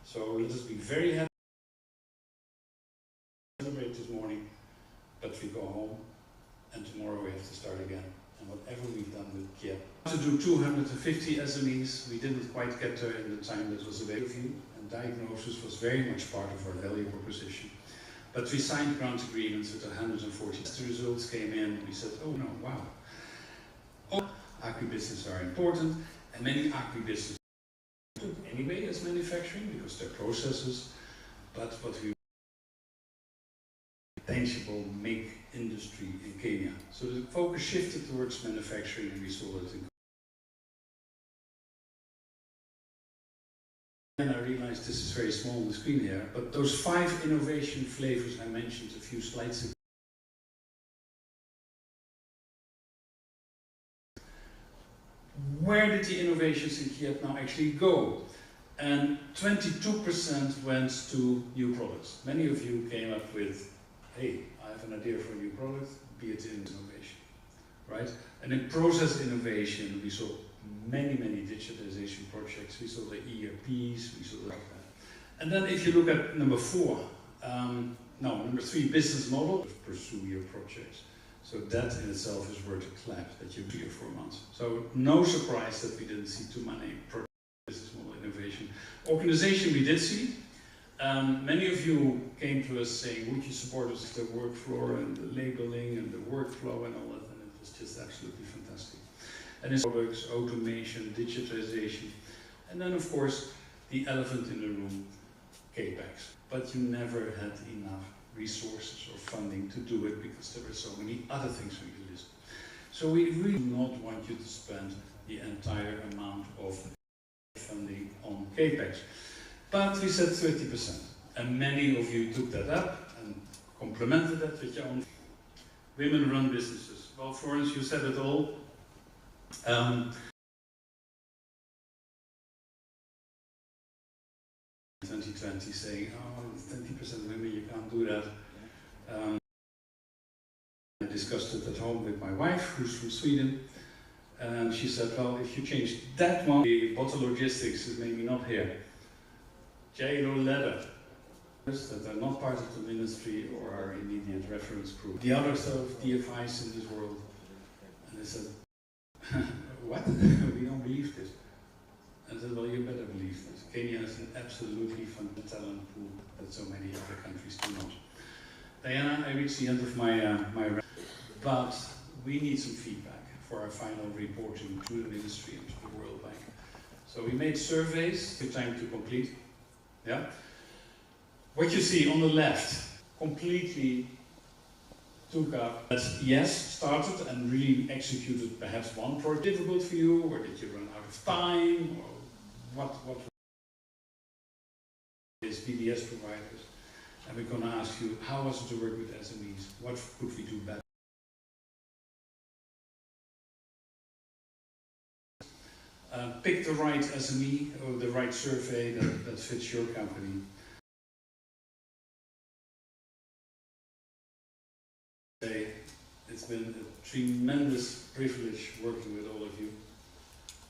So let us be very happy to celebrate this morning, but we go home, and tomorrow we have to start again. And whatever we've done with Kiep. To do 250 SMEs, we didn't quite get there in the time that was available, and diagnosis was very much part of our value proposition. But we signed grant agreements with 140. As the results came in, we said, oh no, wow. All agribusiness are important, and many agribusiness anyway as manufacturing because they're processes, but what we tangible make industry in Kenya. So the focus shifted towards manufacturing, and we saw that in. And I realized this is very small on the screen here, but those 5 innovation flavors I mentioned a few slides ago. Where did the innovations in Kiep now actually go? And 22% went to new products. Many of you came up with, hey, I have an idea for a new product, be it in innovation, right? And in process innovation, we saw many digitalization projects. We saw the ERPs, we saw that. And then if you look at number 4, number 3, business model, pursue your projects. So that in itself is worth a clap, that you do 3 or 4 months. So no surprise that we didn't see too many business model innovation. Organization we did see. Many of you came to us saying, would you support us with the workflow and the labeling and the workflow and all that, and it was just absolutely fantastic. And it's products, automation, digitization, and then of course the elephant in the room, CAPEX. But you never had enough resources or funding to do it because there were so many other things on your list. So we really do not want you to spend the entire amount of funding on CAPEX. But we said 30%, and many of you took that up and complemented that with your own women-run businesses. Well, Florence, you said it all. 2020 saying, oh, 20% women, you can't do that. I discussed it at home with my wife, who's from Sweden, and she said, well, if you change that one, the bottle logistics is maybe not here. JLO letter that are not part of the ministry or our immediate reference group. The other sort of DFIs in this world, and they said, what? We don't believe this. I said, well, you better believe this. Kenya is an absolutely fantastic talent pool that so many other countries do not. Diana, I reached the end of my but we need some feedback for our final reporting to the ministry and to the World Bank. So we made surveys, with time to complete. Yeah. What you see on the left completely took up that yes, started and really executed perhaps one project difficult for you, or did you run out of time, or what is BDS providers? And we're going to ask you, how was it to work with SMEs? What could we do better? Pick the right SME or the right survey that fits your company. It's been a tremendous privilege working with all of you,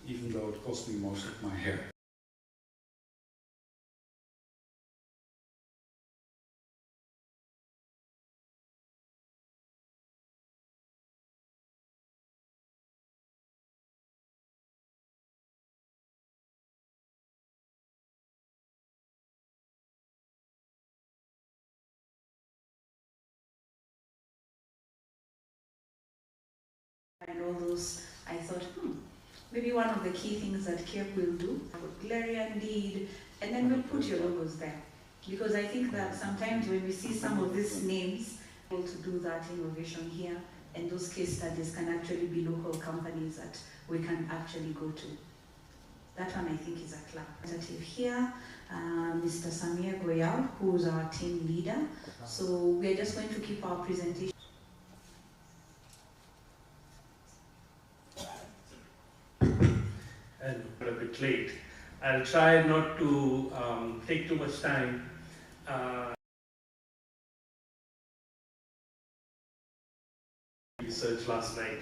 even though it cost me most of my hair. and all those, I thought, maybe one of the key things that Kiep will do, Glarian did, and then we'll put your logos there. Because I think that sometimes when we see some of these names, able to do that innovation here, and those case studies can actually be local companies that we can actually go to. That one I think is a club. Representative here, Mr. Samir Goyal, who is our team leader. So we are just going to keep our presentation. And a bit late. I'll try not to take too much time. Research last night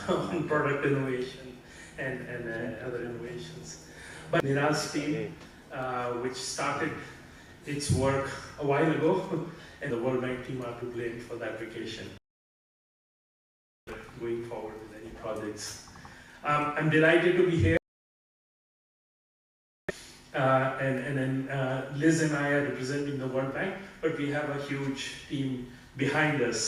on product innovation and other innovations. But Nira's team, which started its work a while ago, and the World Bank team are to blame for that vacation. Going forward with any projects. I'm delighted to be here. And then Liz and I are representing the World Bank, but we have a huge team behind us.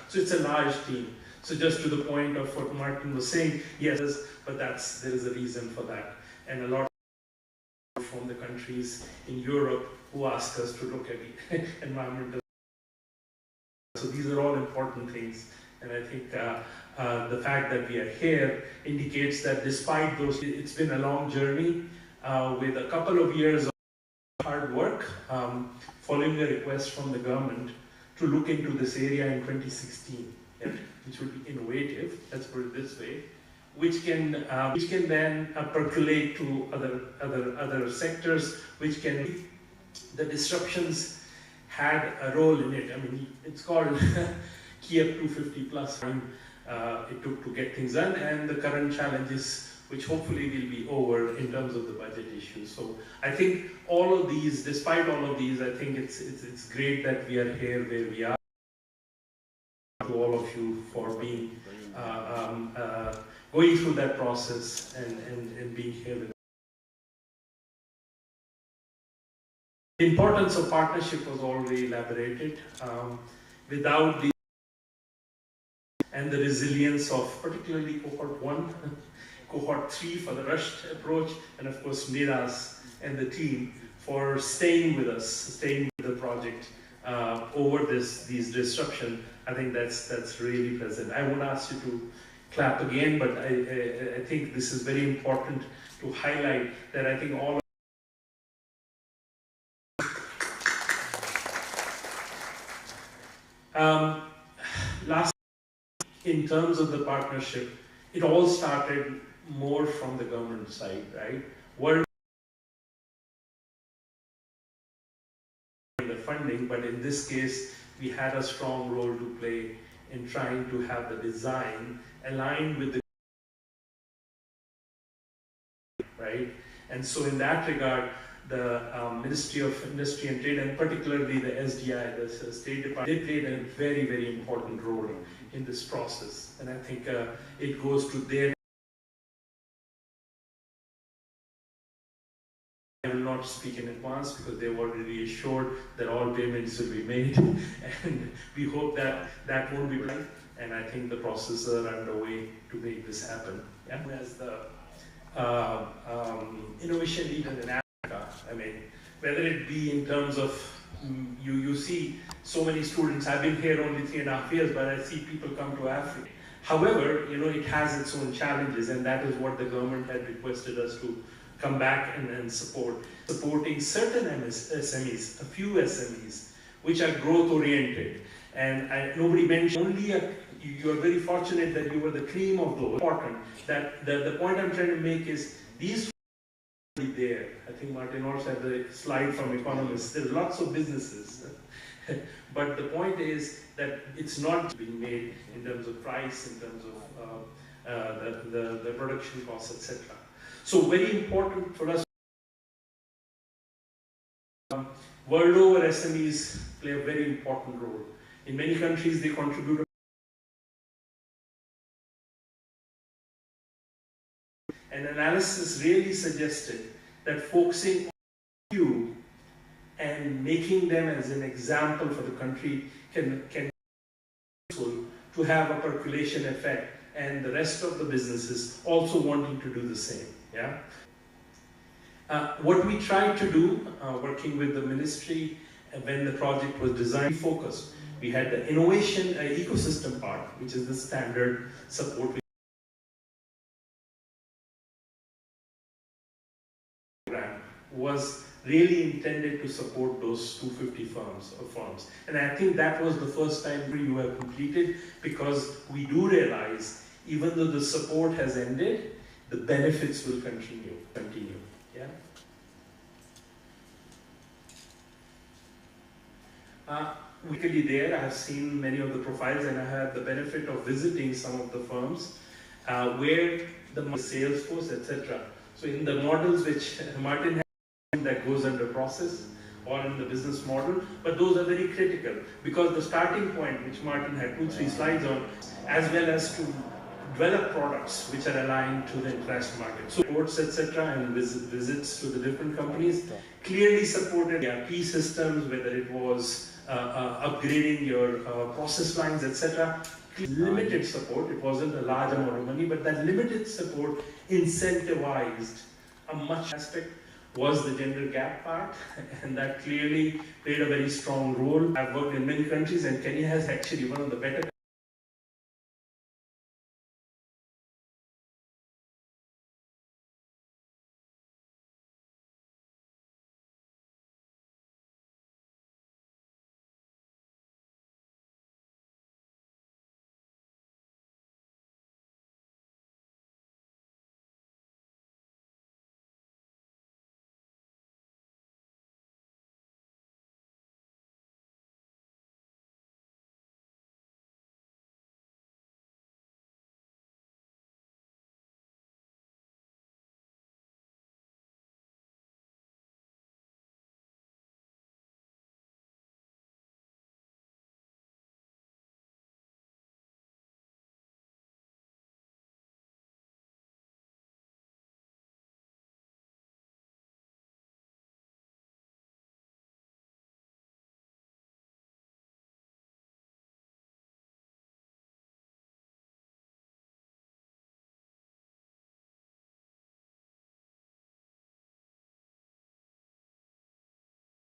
So it's a large team. So just to the point of what Martin was saying, yes, but there is a reason for that. And a lot from the countries in Europe who ask us to look at environmental. So these are all important things. And I think the fact that we are here indicates that despite those, it's been a long journey with a couple of years of hard work, following a request from the government to look into this area in 2016, which would be innovative, let's put it this way, which can then percolate to other sectors, which can the disruptions had a role in it. I mean, it's called Kiep 250 plus time it took to get things done, and the current challenges which hopefully will be over in terms of the budget issues. So I think all of these, despite all of these, I think it's great that we are here where we are. To all of you for being going through that process and being here with us. The importance of partnership was already elaborated. Without the and the resilience of particularly cohort 1, cohort 3 for the rushed approach, and of course Miras and the team for staying with us, staying with the project over these disruption. I think that's really present. I won't ask you to clap again, but I think this is very important to highlight that I think all last, in terms of the partnership, it all started more from the government side, right? World the funding, but in this case, we had a strong role to play in trying to have the design aligned with the right. And so, in that regard, the Ministry of Industry and Trade, and particularly the SDI, the State Department, they played a very, very important role in this process. And I think it goes to their. I will not speak in advance because they've already assured that all payments will be made, and we hope that that won't be right. And I think the processes are underway to make this happen. Yeah. As the innovation leader in Africa, I mean, whether it be in terms of you see so many students. I've been here only 3.5 years, but I see people come to Africa. However, it has its own challenges, and that is what the government had requested us to come back and supporting certain SMEs, a few SMEs, which are growth oriented. And nobody mentioned only you are very fortunate that you were the cream of those. Important that the point I'm trying to make is these are there. I think Martin also had the slide from economists. There's lots of businesses, but the point is that it's not being made in terms of price, in terms of the production costs, etc. So very important for us. World over, SMEs play a very important role. In many countries, they contribute. An analysis really suggested that focusing on you and making them as an example for the country can be useful to have a percolation effect and the rest of the businesses also wanting to do the same. Yeah. What we tried to do, working with the ministry, when the project was designed, focused. We had the innovation ecosystem part, which is the standard support program, was really intended to support those 250 firms. And I think that was the first time you have completed, because we do realize, even though the support has ended, the benefits will continue. Yeah. Weekly there, I have seen many of the profiles, and I had the benefit of visiting some of the firms where the sales force, etc. So in the models which Martin has, that goes under process or in the business model, but those are very critical, because the starting point, which Martin had 2-3 slides on, as well as to develop products which are aligned to the international market. So reports, etc., and visits to the different companies clearly supported ERP systems, whether it was upgrading your process lines, etc. Limited support, it wasn't a large amount of money, but that limited support incentivized a much aspect was the gender gap part, and that clearly played a very strong role. I've worked in many countries, and Kenya has actually one of the better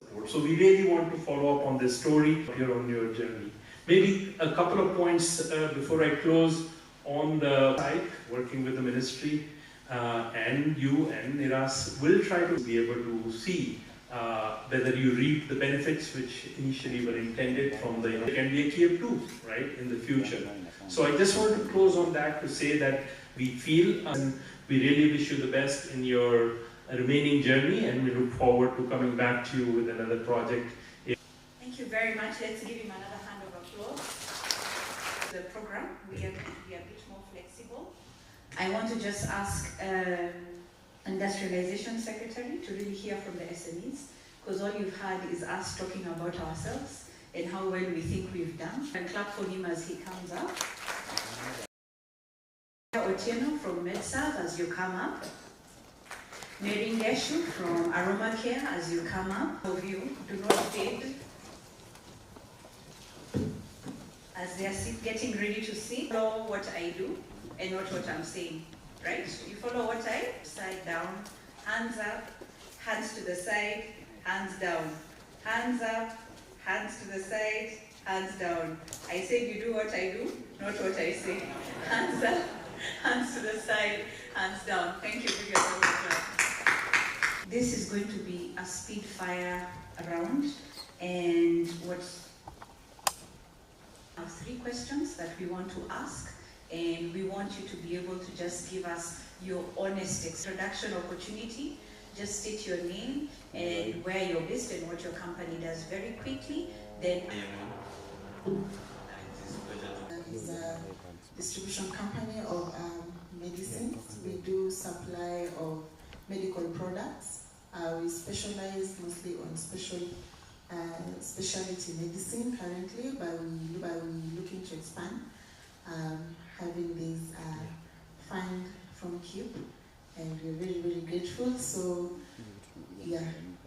support. So we really want to follow up on this story here on your journey. Maybe a couple of points before I close on the side, working with the ministry, and you and Niras will try to be able to see whether you reap the benefits which initially were intended from the, it can be a Kiep too, right, in the future. So I just want to close on that to say that we feel and we really wish you the best in your remaining journey, and we look forward to coming back to you with another project. Thank you very much. Let's give him another hand of applause. The program, we are going to be a bit more flexible. I want to just ask Industrialization Secretary to really hear from the SMEs, because all you've had is us talking about ourselves and how well we think we've done. And clap for him as he comes up. Otieno from MedServe as you come up. Mary Ngeshu from Aroma Care as you come up. Of you, do not fade. As they are getting ready to see, follow what I do and not what I'm saying, right? You follow what I side down, hands up, hands to the side, hands down, hands up, hands to the side, hands down. I said you do what I do, not what I say. Hands up, hands to the side, hands down. Thank you. Give yourself a clap. This is going to be a speed fire round, and I have 3 questions that we want to ask, and we want you to be able to just give us your honest introduction opportunity. Just state your name and where you're based and what your company does very quickly. Then is a distribution company of medicines. We do supply of medical products. We specialize mostly on specialty medicine currently, but we're looking to expand, having this fund from Kiep, and we're very, very grateful. So yeah,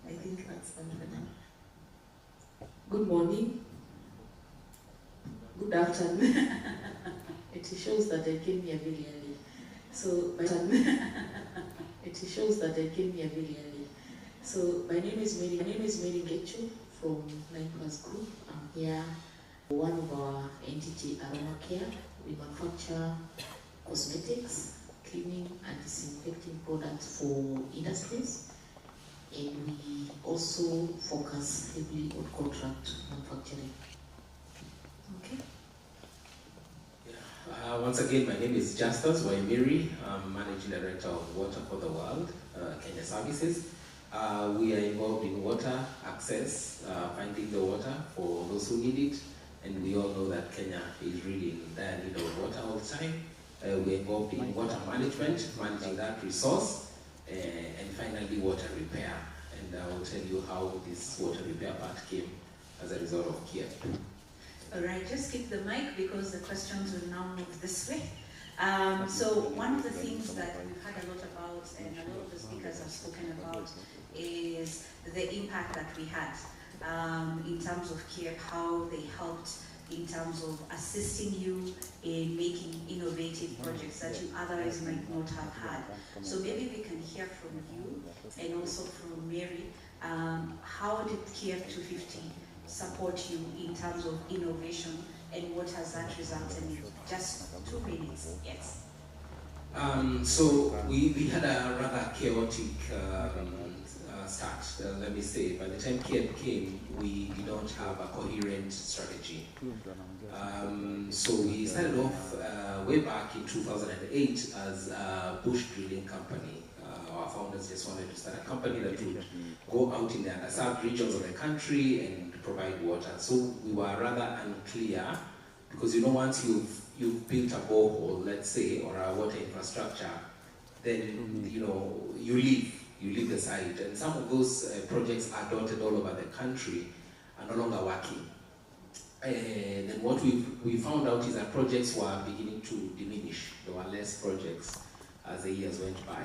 I think that's all for now. Good morning. Good afternoon. It shows that I came here very early. So, it shows that I came here very early. So, my name is Mary Gechu from 9+ Group. I'm here for one of our entity, Aroma Care. We manufacture cosmetics, cleaning and disinfecting products for industries. And we also focus heavily on contract manufacturing. Okay. Once again, my name is Justus Waimiri. I'm Managing Director of Water for the World, Kenya Services. We are involved in water access, finding the water for those who need it. And we all know that Kenya is really in dire need of water all the time. We're involved in water management, managing that resource, and finally water repair. And I will tell you how this water repair part came as a result of Kiep. All right, just keep the mic because the questions will now move this way. So one of the things that we've had a lot about, and a lot of the speakers have spoken about, is the impact that we had in terms of Kiep, how they helped in terms of assisting you in making innovative projects that you otherwise might not have had. So maybe we can hear from you and also from Mary. How did Kiep 250 support you in terms of innovation, and what has that resulted in? Just 2 minutes, yes. So we had a rather chaotic start, let me say. By the time Kiep came, we did not have a coherent strategy. So we started off way back in 2008 as a bush drilling company. Our founders just wanted to start a company that would go out in the underserved regions of the country and provide water. So we were rather unclear, because you know, once you've built a borehole, let's say, or a water infrastructure, then you know you leave the site, and some of those projects are dotted all over the country, are no longer working. And then what we found out is that projects were beginning to diminish. There were less projects as the years went by.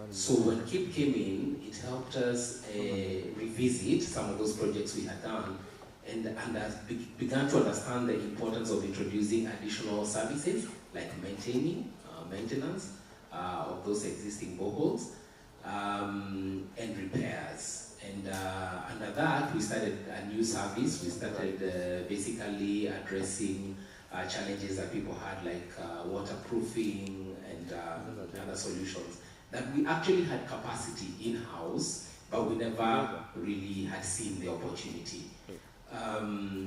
So when Kiep came in, it helped us revisit some of those projects we had done, and began to understand the importance of introducing additional services like maintenance of those existing boreholes, and repairs. And under that, we started a new service. We started basically addressing challenges that people had, like waterproofing and other solutions that we actually had capacity in-house, but we never really had seen the opportunity.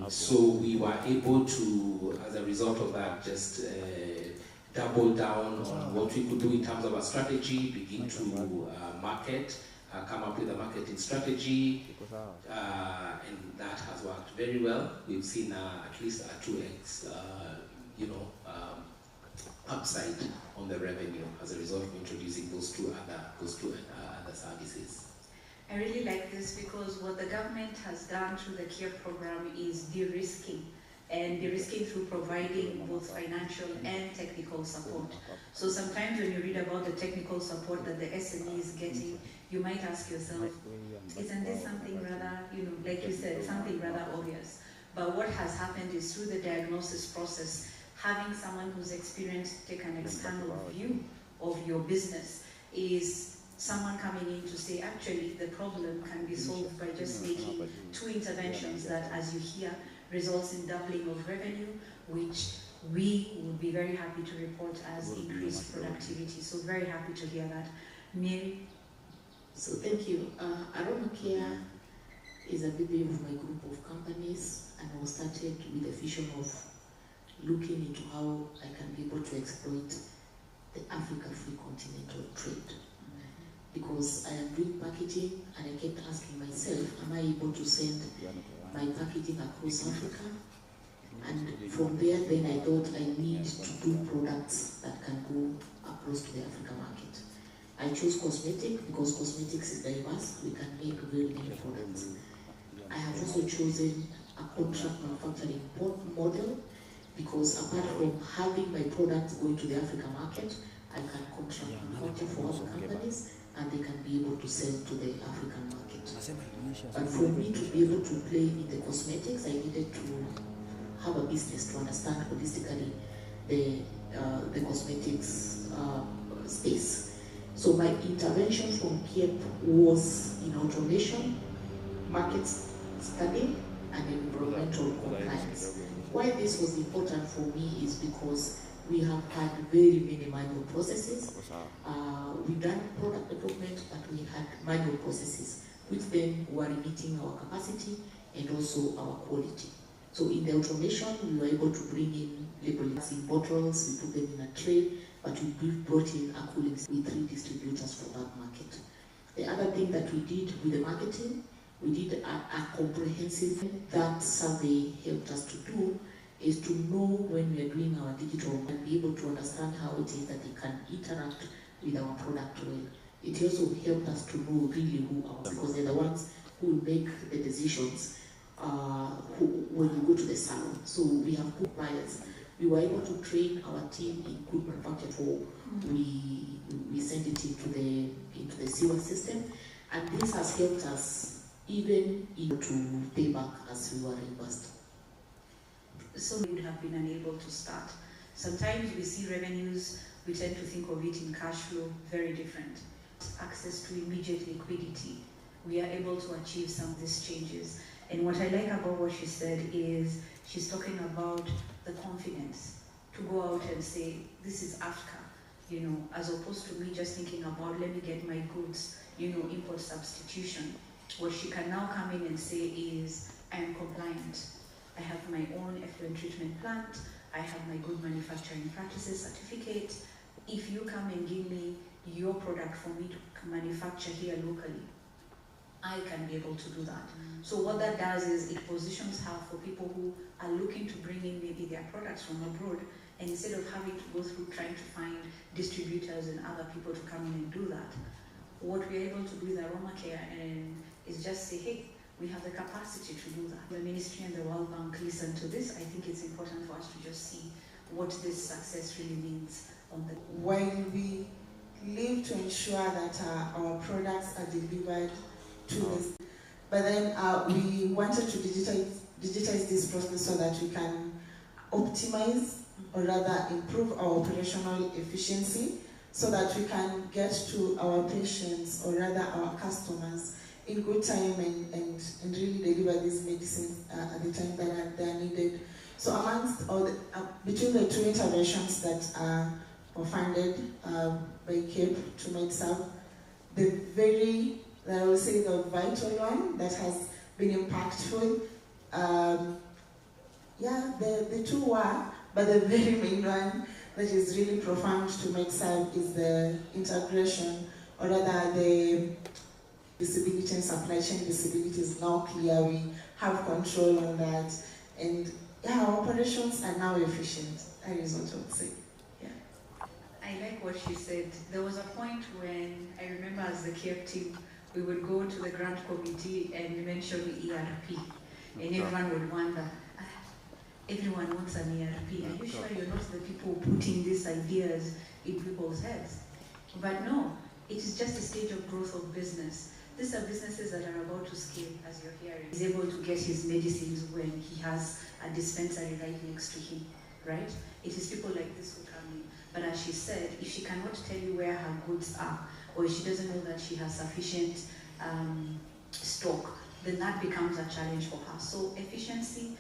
So we were able to, as a result of that, just double down on what we could do in terms of a strategy, begin to market, come up with a marketing strategy, and that has worked very well. We've seen at least a 2x, upside on the revenue as a result of introducing those two other services. I really like this because what the government has done through the Kiep program is de-risking, and de-risking through providing both financial and technical support. So sometimes when you read about the technical support that the SME is getting, you might ask yourself, isn't this something rather, like you said, something rather obvious? But what has happened is through the diagnosis process, having someone who's experienced take an external view of your business is someone coming in to say, actually, the problem can be solved by just making 2 interventions that, as you hear, results in doubling of revenue, which we would be very happy to report as increased productivity. So very happy to hear that. Mary? So thank you. Aroma Care is a baby of my group of companies, and I was started with the vision of looking into how I can be able to exploit the Africa free continental trade. Because I am doing packaging, and I kept asking myself, am I able to send my packaging across Africa? And from there, then I thought I need to do products that can go across to the African market. I chose cosmetic because cosmetics is diverse. We can make very many products. I have also chosen a contract manufacturing model because apart from having my products going to the African market, I can contract manufacture for other companies, and they can be able to sell to the African market. But for me to be able to play in the cosmetics, I needed to have a business to understand holistically the cosmetics space. So my intervention from Kiep was in automation, market study, and environmental compliance. Why this was important for me is because we have had very many manual processes. We've done product development, but we had manual processes, which then were limiting our capacity and also our quality. So in the automation, we were able to bring in labels in bottles, we put them in a tray, but we brought in a cooling with 3 distributors for that market. The other thing that we did with the marketing, we did a comprehensive, that survey helped us to do, is to know when we are doing our digital and be able to understand how it is that they can interact with our product well. It also helped us to know really who our, because they're the ones who make the decisions when you go to the salon. So we have good buyers. We were able to train our team in good manufacture for we sent it into the sewer system, and this has helped us even to pay back as we were reimbursed. So we would have been unable to start. Sometimes we see revenues, we tend to think of it in cash flow, very different. Access to immediate liquidity, we are able to achieve some of these changes. And what I like about what she said is she's talking about the confidence to go out and say, this is after, you know, as opposed to me just thinking about, let me get my goods, you know, import substitution. What she can now come in and say is, I am compliant. I have my own effluent treatment plant. I have my good manufacturing practices certificate. If you come and give me your product for me to manufacture here locally, I can be able to do that. So what that does is it positions her for people who are looking to bring in maybe their products from abroad, and instead of having to go through trying to find distributors and other people to come in and do that, what we're able to do with Aroma Care and is just say, hey, we have the capacity to do that. The Ministry and the World Bank listen to this. I think it's important for us to just see what this success really means on the... While we live to ensure that our products are delivered to this, but then we wanted to digitize this process so that we can optimize or rather improve our operational efficiency so that we can get to our patients or rather our customers in good time and really deliver these medicines at the time that they are needed. So amongst all the, between the 2 interventions that were funded by Kiep to MedServe, I will say the vital one that has been impactful, the 2 were, but the very main one that is really profound to MedServe is the integration, or rather the visibility and supply chain visibility is now clear. We have control on that, and our operations are now efficient. That is what I would say. I like what she said. There was a point when I remember as the Kiep team, we would go to the grant committee and mention ERP, and everyone would wonder, everyone wants an ERP. Are you sure you're not the people putting these ideas in people's heads? But no, it is just a stage of growth of business. These are businesses that are about to scale, as you're hearing. He's able to get his medicines when he has a dispensary right next to him, right? It is people like this who come in. But as she said, if she cannot tell you where her goods are, or if she doesn't know that she has sufficient stock, then that becomes a challenge for her. So efficiency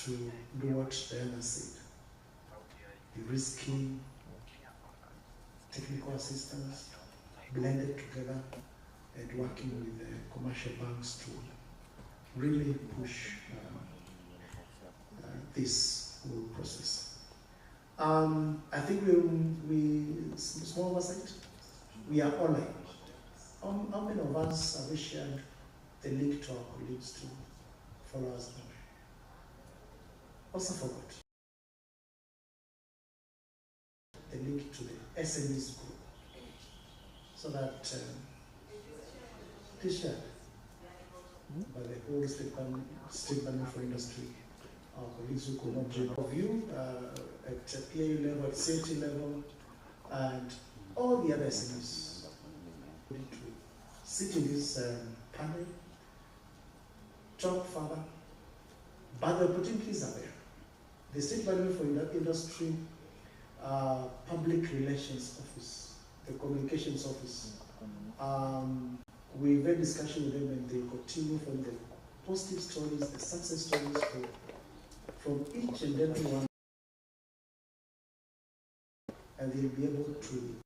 to do what Diana said. De-risking, technical assistance, blended together, and working with the commercial banks to really push this whole process. I think small oversight, we are online. How many of us have we shared the link to our colleagues to follow us on? Also forgot the link to the SMEs group so that it is shared by the whole state government for industry. Our colleagues who could not join of you at PA level, at CAT level, and all the other SMEs to sit in this panel, talk further, but the opportunities are there. The State Government for Industry Public Relations Office, the Communications Office, we've had discussion with them and they continue from the positive stories, the success stories from each and every one, and they'll be able to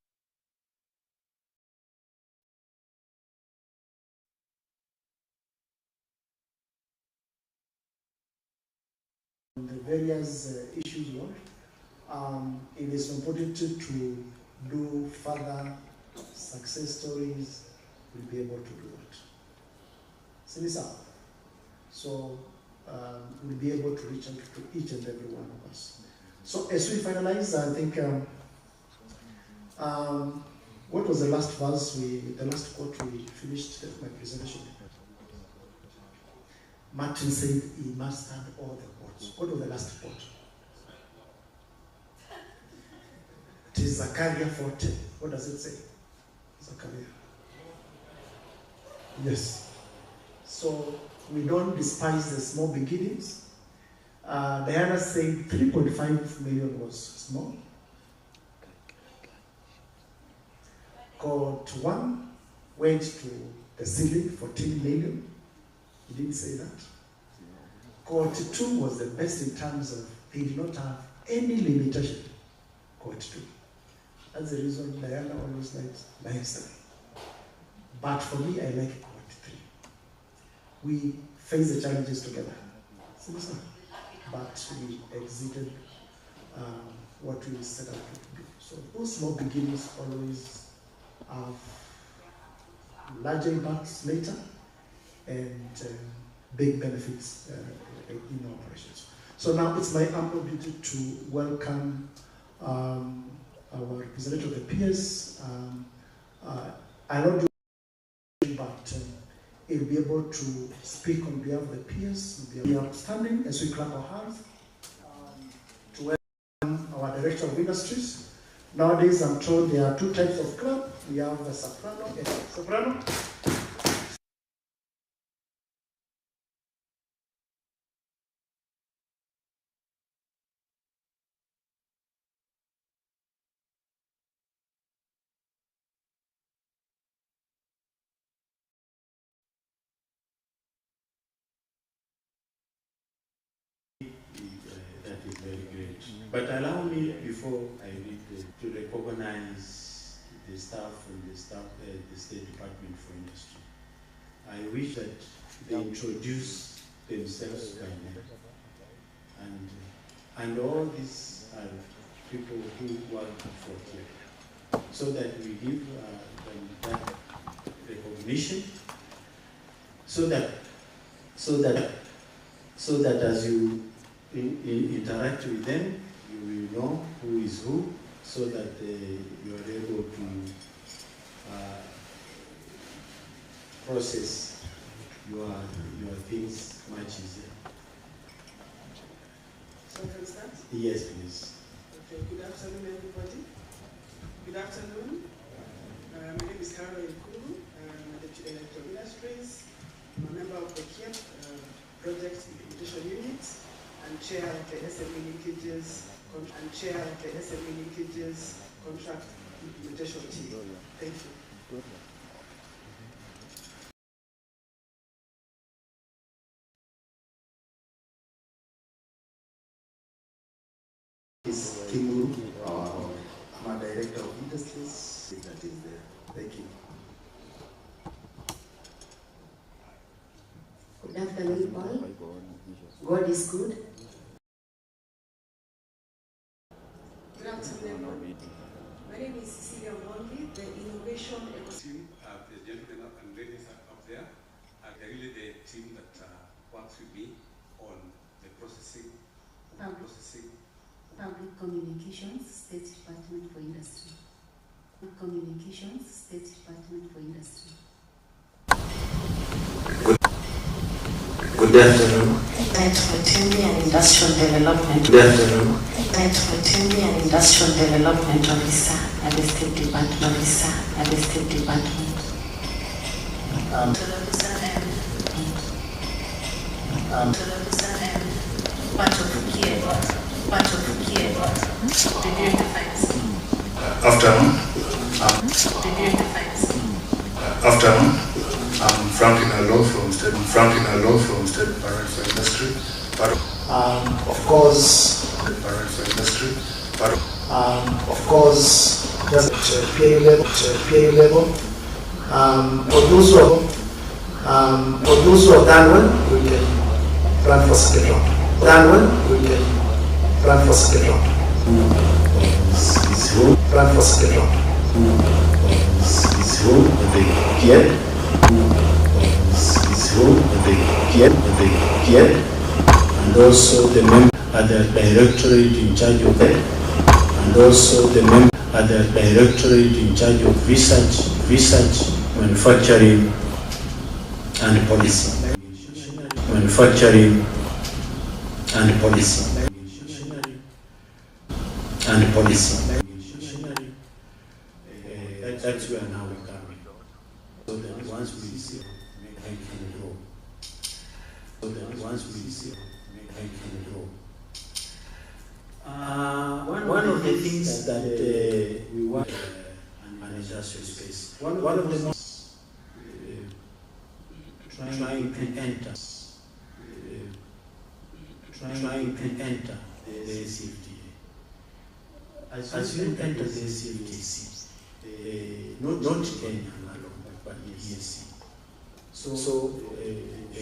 the various issues. It is important to do further success stories. We'll be able to do that. See this out. So we'll be able to reach out to each and every one of us. So as we finalize, I think what was the last verse the last quote we finished my presentation? Martin said he mastered all the quotes. What was the last quote? It is Zechariah 14. What does it say? Zechariah. Yes. So we don't despise the small beginnings. Diana said 3.5 million was small. Cohort 1 went to the ceiling, 14 million. He didn't say that. Cohort 2 was the best in terms of they did not have any limitation. Cohort 2. That's the reason Diana always likes lifestyle. But for me, I like Cohort 3. We face the challenges together. But we exceeded what we set out to do. So those small beginnings always have larger impacts later and big benefits in operations. So now it's my humble duty to welcome our representative of the peers. I don't do it, but he'll be able to speak on behalf of the peers. We are standing as we clap our hands to welcome our Director of Industries. Nowadays, I'm told there are two types of clap. We have the soprano and soprano. That is very great. But allow me, before I read to recognize the staff from the State Department for Industry. I wish that they introduce themselves by name. And all these are people who work for Kiep, so that we give them that recognition, so that as you interact with them, you will know who is who, so that you are able to process your things much easier. So can I start? Yes, please. Okay, good afternoon, everybody. Good afternoon. My name is Caroline Kulu. I'm the Deputy Director of Industries. I'm a member of the Kiep Project Implementation Unit and chair of the SME Linkages Contract Implementation Team. Thank you. is Kimuru, I'm a director of industries that is there. Thank you. Good afternoon, all. God is good. Good afternoon, everyone. My name is Cecilia Mondi, the innovation team, the gentlemen and ladies up there, are really the team that works with me on the processing. Public Communications, State Department for Industry. Public Communications, State Department for Industry. Good afternoon. Net for Timber and Industrial Development. Good afternoon. Net for Timber and Industrial Development Officer at the State Department. Part of Kiep. Reviewing the files. Afternoon. Reviewing the files. Afternoon. I'm Franklin Allo from State Department for Industry. Of course, Department for Industry. of course, just PA level. For those who have done well, we can run for second round. Run for second round. Run for second round. And also the member at the directorate in charge of that. And also the member at the directorate in charge of research, manufacturing, and policy. That's where now we come in. So that once we see, make can grow. So that once we see, make can grow. One of the things that we want an industrial space. One of the most trying to enter the CFTA. As you enter the CFTC, not Kenya alone, but EAC. So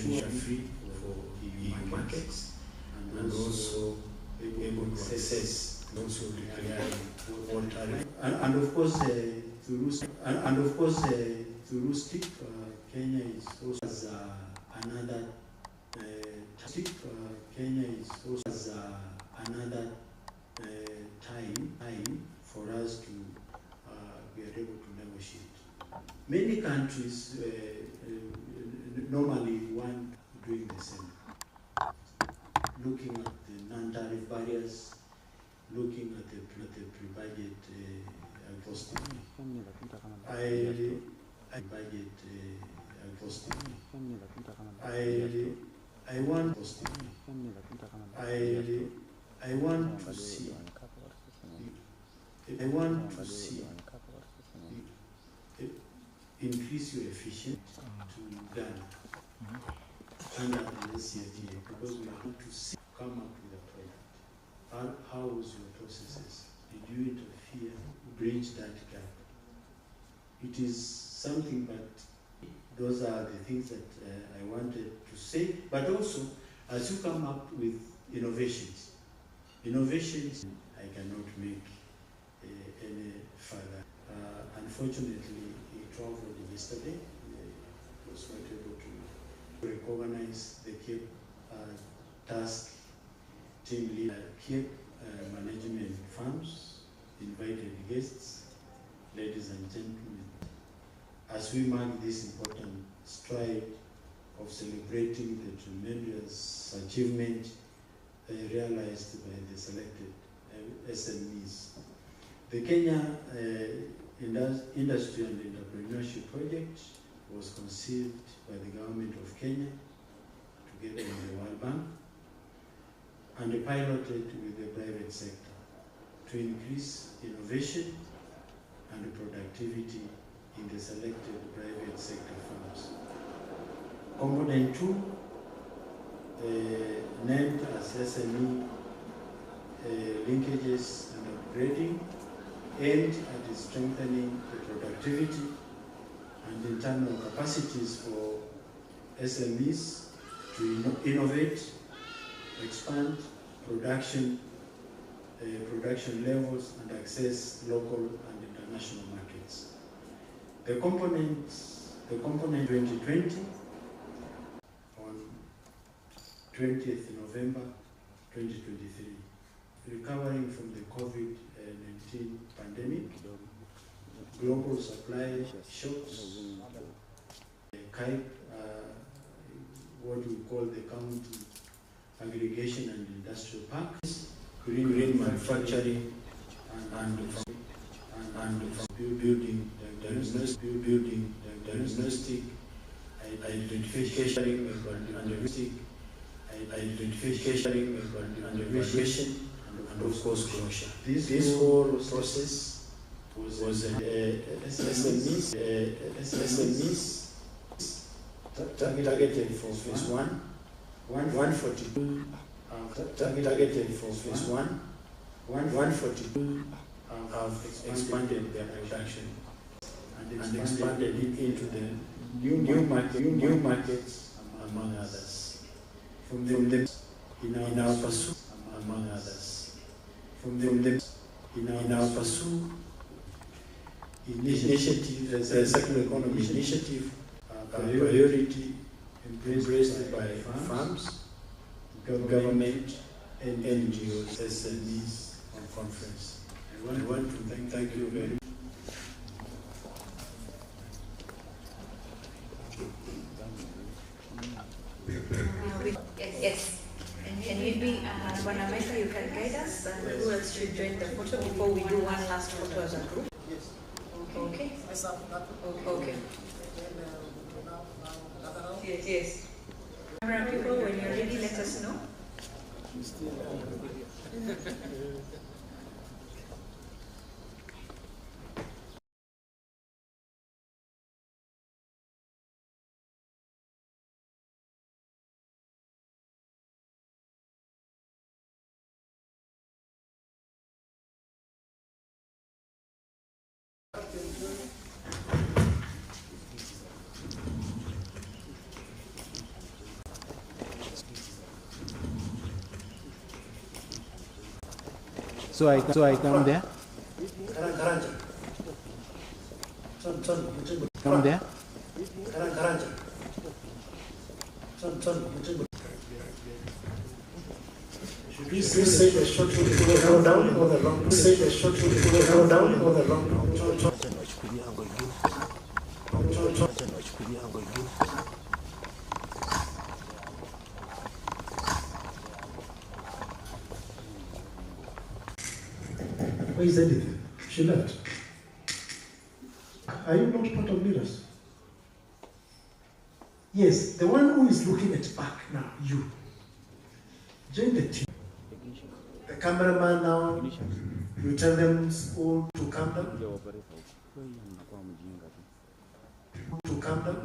we are free for EU markets and also able to access also declaring all tariff. And of course, through STIP, Kenya is also as another time for us to be able to negotiate. Many countries normally want doing the same, looking at the non-tariff barriers, looking at the pre-budget posting. I want to see increase your efficiency to Ghana under the CFTA, because we want to see come up with a product. How was your processes? Did you interfere, bridge that gap? It is something, but those are the things that I wanted to say. But also, as you come up with innovations, I cannot make any further. Unfortunately, he traveled yesterday. He was not able to recognize the Kiep task team leader, Kiep management firms, invited guests, ladies and gentlemen. As we mark this important stride of celebrating the tremendous achievement realized by the selected SMEs. The Kenya Industry and Entrepreneurship Project was conceived by the government of Kenya together with the World Bank and piloted with the private sector to increase innovation and productivity in the selected private sector firms. Component 2, named as SME linkages and upgrading, aimed at strengthening the productivity and internal capacities for SMEs to innovate, expand production levels and access local and international markets. The component 2020 on 20th November 2023, recovering from the COVID-19 pandemic, global supply shocks, Kiep, what we call the county aggregation and industrial parks, green manufacturing, and building diagnostic identification and evaluation, and of course closure. This whole process was SMEs targeted for phase 1, 142 targeted for phase 1, 142 have expanded their production and expanded it into the new markets, among others. From them in our pursuit, among others. From them in our pursuit, initiative, circular economy initiative, priority embraced by farms, government, and NGOs, SMEs on conference. I want to thank you very much. Yes. And maybe, Wanamaika, you can guide us, and who else should join the photo before we do one last photo as a group? Yes. Okay. Okay. Yes, yes. Camera people, when you're ready, let us know. So I come there. Come there. Should we say the short will go down or the long? Say the short will go down or the long? Where is Edith? She left. Are you not part of leaders? Yes, the one who is looking at back now, you. Join the team. The cameraman now, you tell them all to come down. To come down.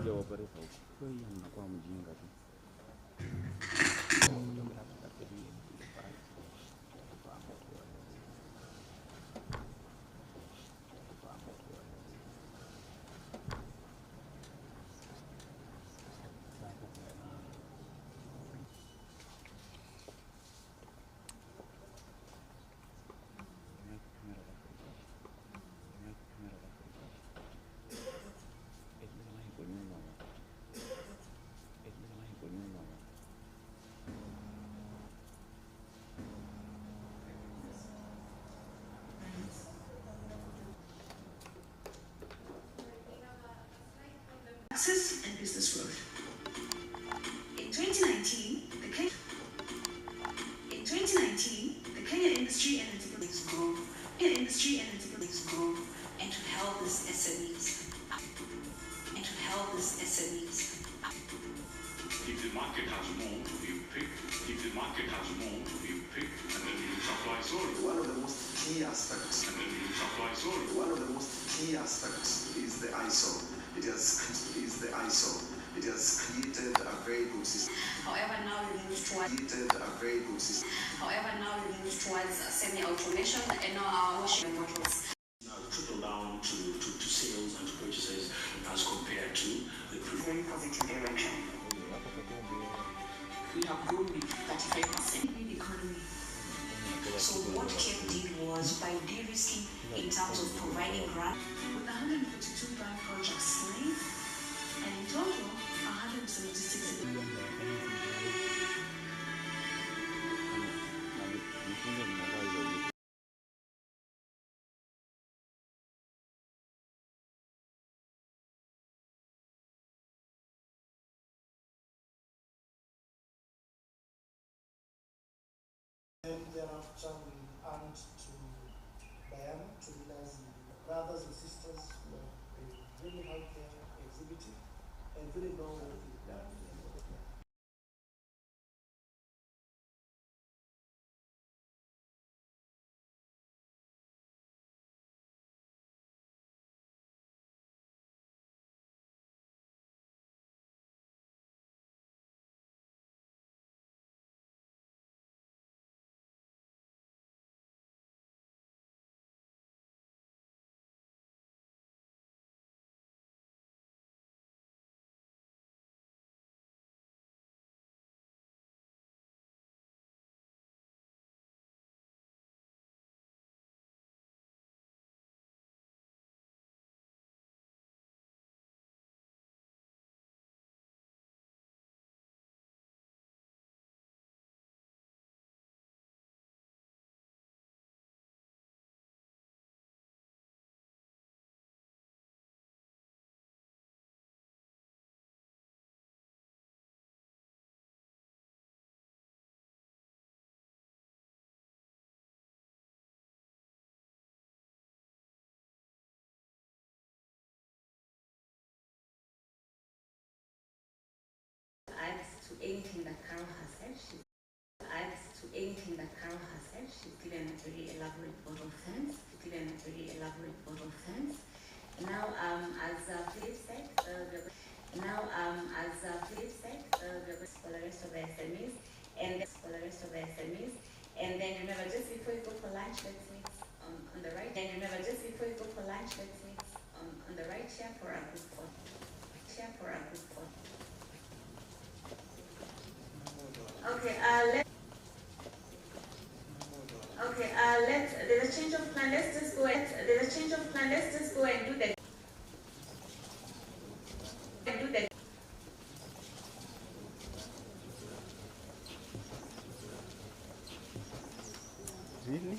Access and business growth. In 2019, the Kenya industry and enterprise grew, and to help these SMEs. If the market has more, you pick. If the market has more, you pick, and then you supply solely. One of the most key aspects. And then you supply solely. One of the most key aspects is the ISO. It is the ISO. It has created a very good system. However, now we move towards semi-automation, and now our washing bottles. Now trickle down to sales and to purchases as compared to the very positive direction. We have grown with 35% in the economy. So what Kiep did was by de-risking in terms of providing grants, with 142 grant projects signed, and in total 176. And thereafter we add to Diana to realize the brothers and sisters who are really out there exhibiting and really know what they've done. Adds to anything that Carol has said. She's given a very elaborate vote of thanks. Now, as Philip said, for the rest of the SMEs, and then remember, just before you go for lunch, let's meet on the right. Then remember, just before you go for lunch, let's meet on the right here for a group photo. Okay, there's a change of plan. Let's just go and do that. Really?